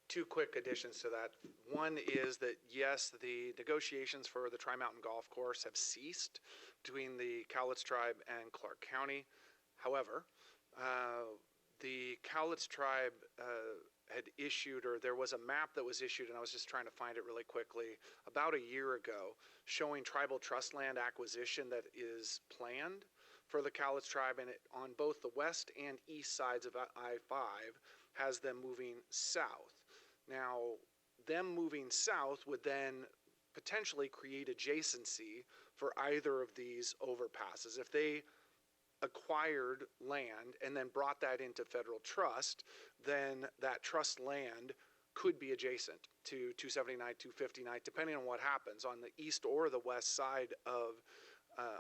two quick additions to that. One is that, yes, the negotiations for the Tri-Mountain Golf Course have ceased between the Cowlitz Tribe and Clark County. However, the Cowlitz Tribe had issued, or there was a map that was issued, and I was just trying to find it really quickly, about a year ago, showing tribal trust land acquisition that is planned for the Cowlitz Tribe, and it, on both the west and east sides of I-5, has them moving south. Now, them moving south would then potentially create adjacency for either of these overpasses. If they acquired land and then brought that into federal trust, then that trust land could be adjacent to 279, 259, depending on what happens on the east or the west side of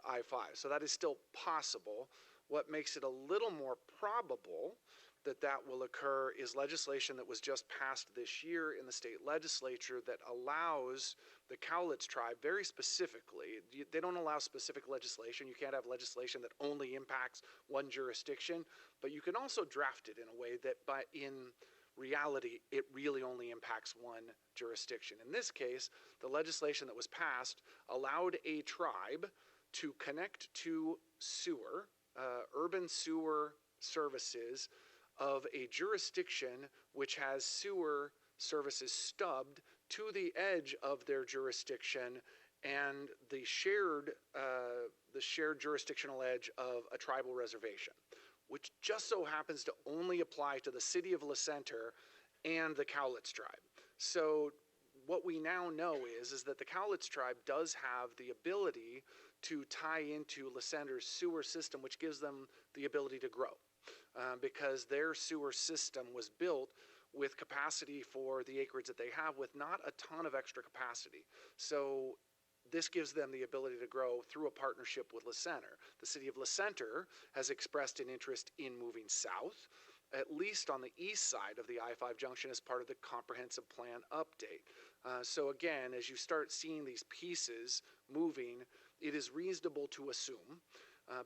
I-5. So that is still possible. What makes it a little more probable that that will occur is legislation that was just passed this year in the state legislature that allows the Cowlitz Tribe very specifically. They don't allow specific legislation. You can't have legislation that only impacts one jurisdiction, but you can also draft it in a way that in reality, it really only impacts one jurisdiction. In this case, the legislation that was passed allowed a tribe to connect to sewer, urban sewer services of a jurisdiction which has sewer services stubbed to the edge of their jurisdiction and the shared jurisdictional edge of a tribal reservation, which just so happens to only apply to the city of La Center and the Cowlitz Tribe. So what we now know is that the Cowlitz Tribe does have the ability to tie into La Center's sewer system, which gives them the ability to grow. Because their sewer system was built with capacity for the acreage that they have with not a ton of extra capacity. So this gives them the ability to grow through a partnership with La Center. The city of La Center has expressed an interest in moving south, at least on the east side of the I-5 junction as part of the comprehensive plan update. So again, as you start seeing these pieces moving, it is reasonable to assume,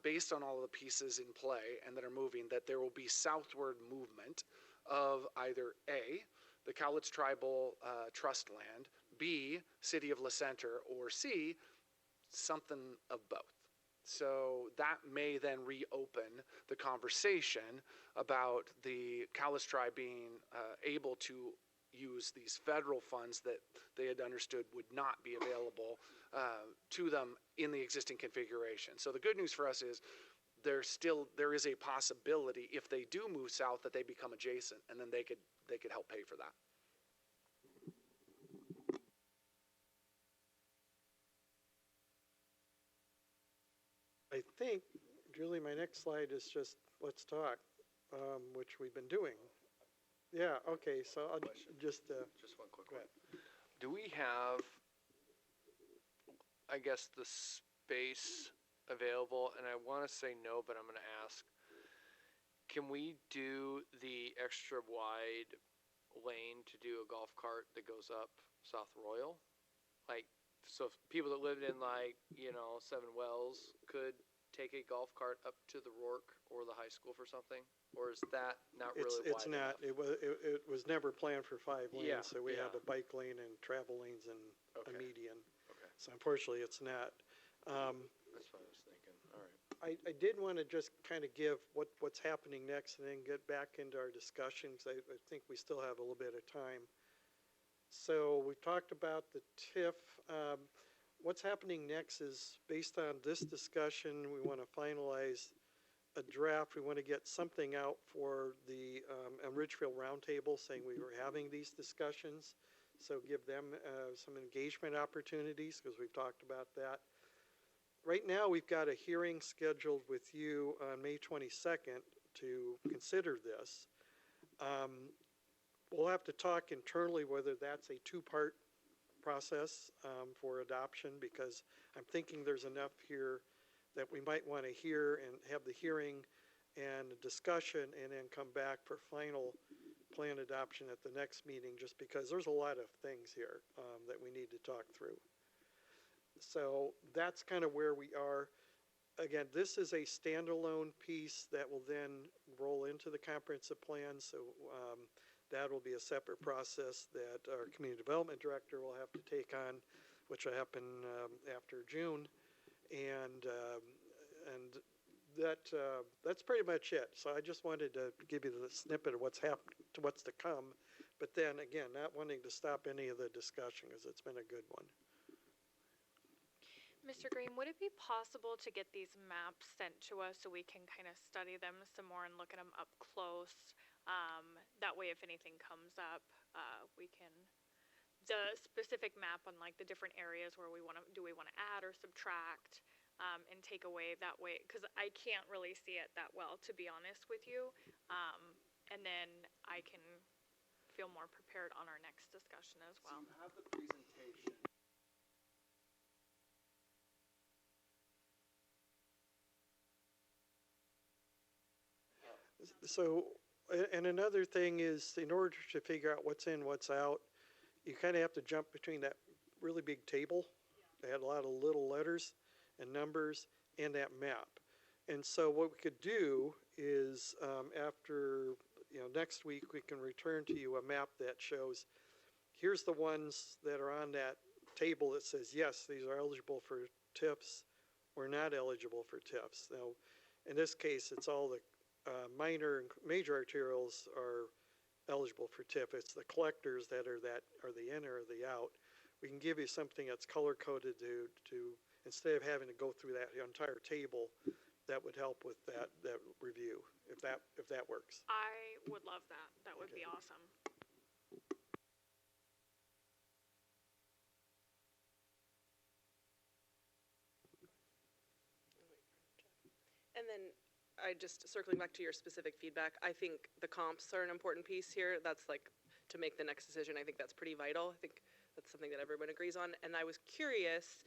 based on all the pieces in play and that are moving, that there will be southward movement of either A, the Cowlitz Tribal Trust land, B, City of La Center, or C, something of both. So that may then reopen the conversation about the Cowlitz tribe being able to use these federal funds that they had understood would not be available to them in the existing configuration. So the good news for us is there is a possibility if they do move south that they become adjacent, and then they could help pay for that. I think, Julie, my next slide is just let's talk, which we've been doing. Yeah, okay, so I'll just Just one quick go one. ahead. Do we have, I guess, the space available? And I want to say no, but I'm going to ask. Can we do the extra wide lane to do a golf cart that goes up South Royal? Like, so if people that lived in Seven Wells could take a golf cart up to the Rourke or the high school for something? Or is that not really wide It's not, enough? it was never planned for 5 lanes, Yeah, so we have yeah. a bike lane and travel lanes and a Okay. median. Okay. So unfortunately, it's not. That's what I was thinking. All right. I did want to just kind of give what's happening next and then get back into our discussion, because I think we still have a little bit of time. So we've talked about the TIF. What's happening next is, based on this discussion, we want to finalize a draft. We want to get something out for the Ridgefield Roundtable saying we were having these discussions. So give them some engagement opportunities, because we've talked about that. Right now, we've got a hearing scheduled with you on May 22nd to consider this. We'll have to talk internally whether that's a 2-part process for adoption, because I'm thinking there's enough here that we might want to hear and have the hearing and discussion and then come back for final plan adoption at the next meeting, just because there's a lot of things here that we need to talk through. So that's kind of where we are. Again, this is a standalone piece that will then roll into the comprehensive plan. So that will be a separate process that our community development director will have to take on, which will happen after June. And that's pretty much it. So I just wanted to give you the snippet of what's to come. But then again, not wanting to stop any of the discussion, because it's been a good one. Mr. Green, would it be possible to get these maps sent to us so we can kind of study them some more and look at them up close? That way, if anything comes up, we can, the specific map on like the different areas where we want to add or subtract and take away that way, because I can't really see it that well, to be honest with you. And then I can feel more prepared on our next discussion as well. So you have the presentation. So, and another thing is, in order to figure out what's in, what's out, you kind of have to jump between that really big table. They had a lot of little letters and numbers and that map. And so what we could do is, after, next week, we can return to you a map that shows, here's the ones that are on that table that says, yes, these are eligible for TIFs or not eligible for TIFs. Now, in this case, it's all the minor and major arterials are eligible for TIF. It's the collectors that are the in or the out. We can give you something that's color coded to instead of having to go through that entire table, that would help with that review, if that works. I would love that. That would be awesome. And then circling back to your specific feedback, I think the comps are an important piece here. That's like, to make the next decision, I think that's pretty vital. I think that's something that everyone agrees on. And I was curious,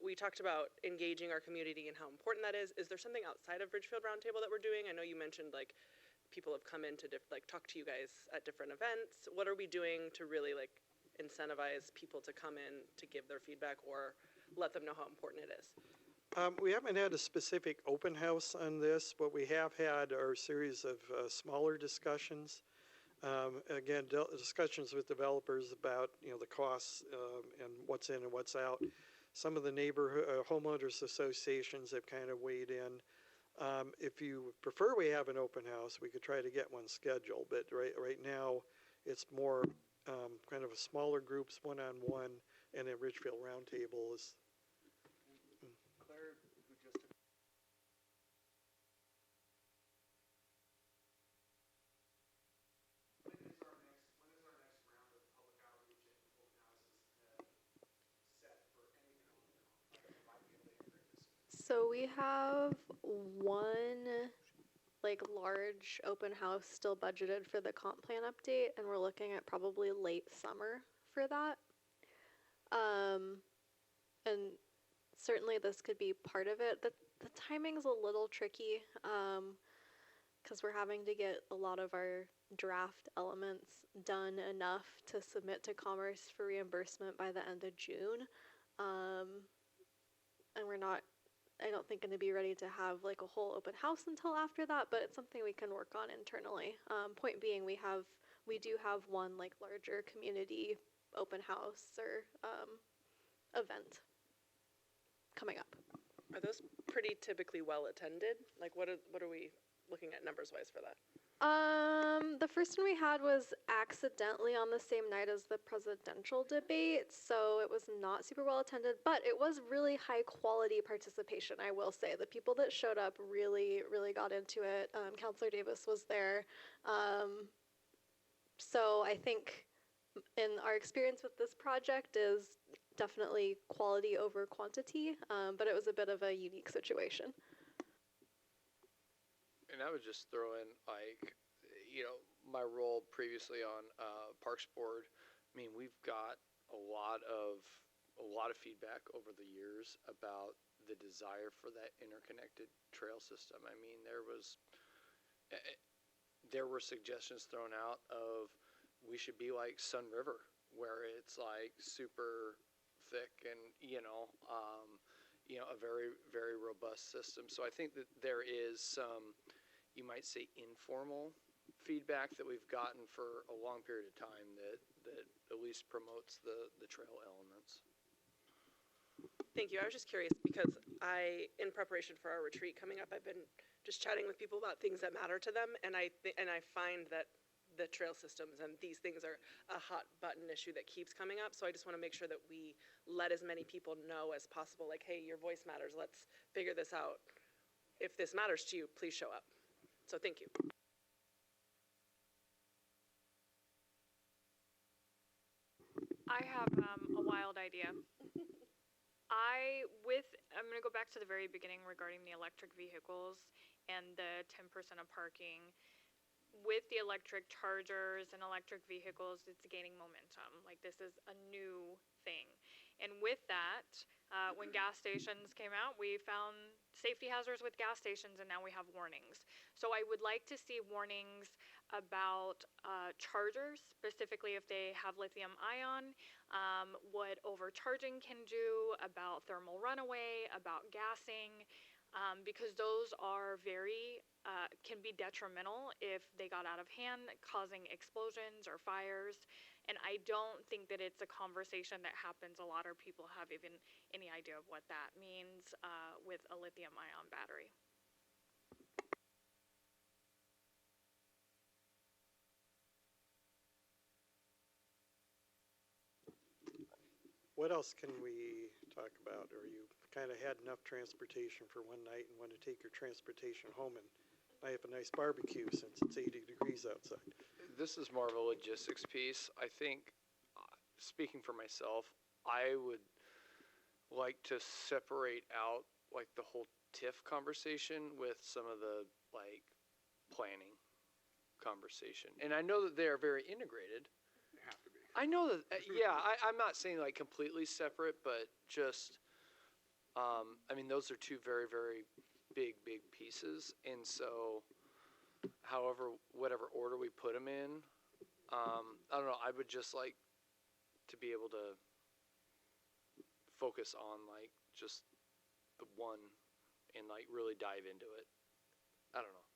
we talked about engaging our community and how important that is. Is there something outside of Ridgefield Roundtable that we're doing? I know you mentioned like people have come in to talk to you guys at different events. What are we doing to really like incentivize people to come in to give their feedback, or let them know how important it is. We haven't had a specific open house on this. What we have had are a series of smaller discussions. Again, discussions with developers about, the costs and what's in and what's out. Some of the neighborhood homeowners associations have kind of weighed in. If you prefer we have an open house, we could try to get one scheduled. But right now, it's more kind of a smaller groups, one-on-one, and a Ridgefield Roundtable is. So we have one large open house still budgeted for the comp plan update, and we're looking at probably late summer for that. And certainly this could be part of it. The timing's a little tricky because we're having to get a lot of our draft elements done enough to submit to Commerce for reimbursement by the end of June. And we're not, I don't think, going to be ready to have a whole open house until after that, but it's something we can work on internally. Point being, we do have one larger community open house or event coming up. Are those pretty typically well attended? What are we looking at numbers wise for that? The first one we had was accidentally on the same night as the presidential debate, so it was not super well attended, but it was really high quality participation, I will say. The people that showed up really, really got into it. Councilor Davis was there. So I think in our experience with this project is definitely quality over quantity, but it was a bit of a unique situation. And I would just throw in, my role previously on Parks Board. I mean, we've got a lot of feedback over the years about the desire for that interconnected trail system. I mean, there were suggestions thrown out of we should be like Sun River, where it's super thick and a very, very robust system. So I think that there is some, you might say, informal feedback that we've gotten for a long period of time that at least promotes the trail elements. Thank you. I was just curious because in preparation for our retreat coming up, I've been just chatting with people about things that matter to them, and I find that the trail systems and these things are a hot button issue that keeps coming up. So I just want to make sure that we let as many people know as possible, hey, your voice matters. Let's figure this out. If this matters to you, please show up. So thank you. I have a wild idea. I'm going to go back to the very beginning regarding the electric vehicles and the 10% of parking. With the electric chargers and electric vehicles, it's gaining momentum. This is a new thing. And with that, when gas stations came out, we found safety hazards with gas stations, and now we have warnings. So I would like to see warnings about chargers, specifically if they have lithium ion, what overcharging can do, about thermal runaway, about gassing, because those are can be detrimental if they got out of hand, causing explosions or fires. And I don't think that it's a conversation that happens a lot, or people have even any idea of what that means with a lithium-ion battery. What else can we talk about? Or you kind of had enough transportation for one night and want to take your transportation home and have a nice barbecue since it's 80 degrees outside? This is more of a logistics piece. I think, speaking for myself, I would like to separate out the whole TIF conversation with some of the planning conversation. And I know that they are very integrated. They have to be. I know that, I'm not saying completely separate, but just, those are two very, very big pieces. And so, whatever order we put them in, I don't know, I would just like to be able to focus on like just the one and like really dive into it. I don't know.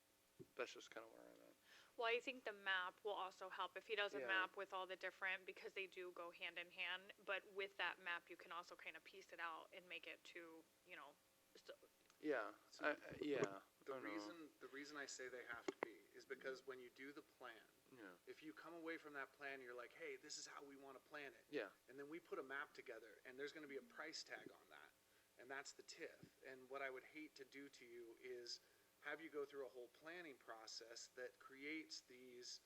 That's just kind of where I'm at. Well, I think the map will also help if he does a Yeah. map with all the different, because they do go hand in hand. But with that map, you can also kind of piece it out and make it to, you know, so, Yeah, yeah. The I know. reason I say they have to be is because when you do the plan, Yeah. if you come away from that plan, you're like, hey, this is how we want to plan it. Yeah. And then we put a map together, and there's going to be a price tag on that, and that's the TIF. And what I would hate to do to you is have you go through a whole planning process that creates these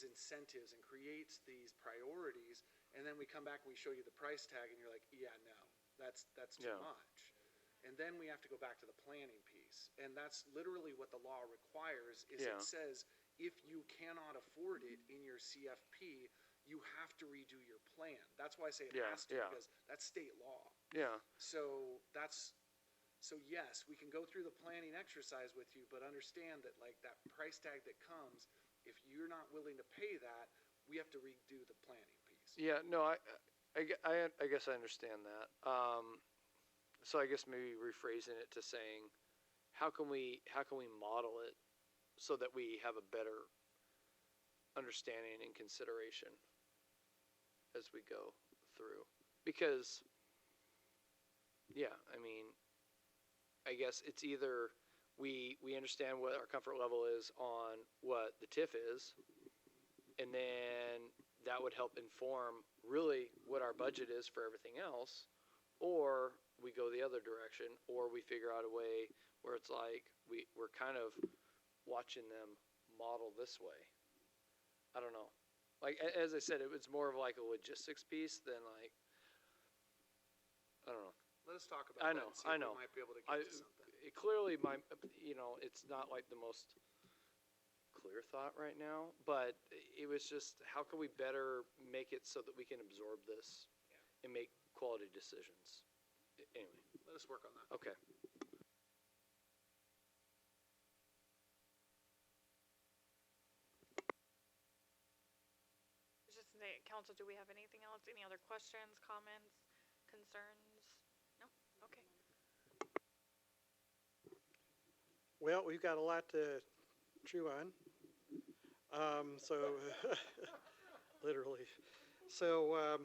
incentives and creates these priorities, and then we come back and we show you the price tag, and you're like, yeah, no, that's too Yeah. much. And then we have to go back to the planning piece, and that's literally what the law requires. Is Yeah. It says if you cannot afford it in your CFP, you have to redo your plan. That's why I say it Yeah, has to, yeah. because that's state law. Yeah. So yes, we can go through the planning exercise with you, but understand that like that price tag that comes, if you're not willing to pay that, we have to redo the planning piece. Yeah, no, I guess I understand that. So I guess maybe rephrasing it to saying, how can we model it so that we have a better understanding and consideration as we go through? Because, yeah, I mean, I guess it's either we understand what our comfort level is on what the TIF is, and then that would help inform really what our budget is for everything else, or we go the other direction, or we figure out a way where it's like we're kind of watching them model this way. I don't know. Like, as I said, it was more of like a logistics piece than like, I don't know. Let us talk about I that know, and see I if know. we might be able to get to something. It clearly, it's not like the most clear thought right now, but it was just, how can we better make it so that we can absorb this and make quality decisions? Anyway, Let us work on that. okay. just the council, do we have anything else? Any other questions, comments, concerns? No? Okay. Well, we've got a lot to chew on. Literally. So,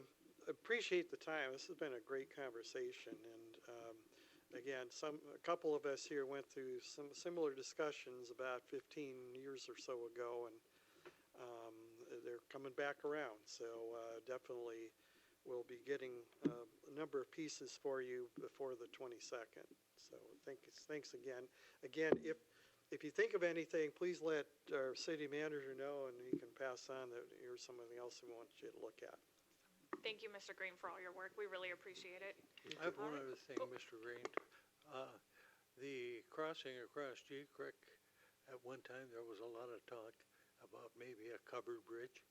appreciate the time. This has been a great conversation. And again, a couple of us here went through some similar discussions about 15 years or so ago, and they're coming back around. So definitely we'll be getting a number of pieces for you before the 22nd. So thanks again. Again, if you think of anything, please let our city manager know, and he can pass on that here's something else we want you to look at. Thank you, Mr. Green, for all your work. We really appreciate it. I have one other thing, Mr. Green. The crossing across G Creek, at one time there was a lot of talk about maybe a covered bridge.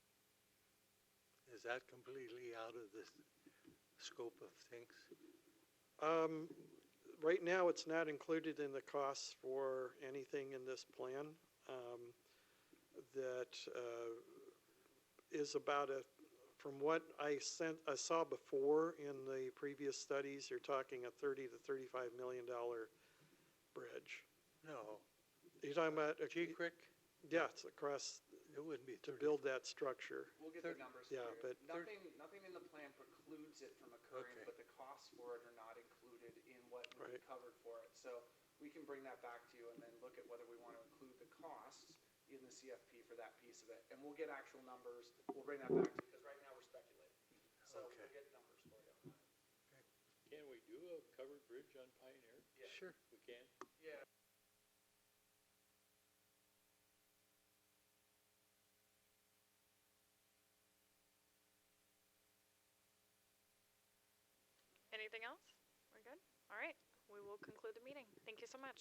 Is that completely out of the scope of things? Right now, it's not included in the costs for anything in this plan. That is about from what I saw before in the previous studies, you're talking a $30 to $35 million bridge. No. You're talking about G Creek? Yeah, it's across It wouldn't be to 30. build that structure. We'll get the numbers Yeah, for you. but Nothing in the plan precludes it from occurring, Okay. but the costs for it are not included in what would be Right. covered for it. So we can bring that back to you and then look at whether we want to include the costs in the CFP for that piece of it. And we'll get actual numbers. We'll bring that back to you, because right now we're speculating. So Okay. we'll get numbers for you on that. Can we do a covered bridge on Pioneer? Yeah. Sure. We can? Yeah. Anything else? We're good? All right. We will conclude the meeting. Thank you so much.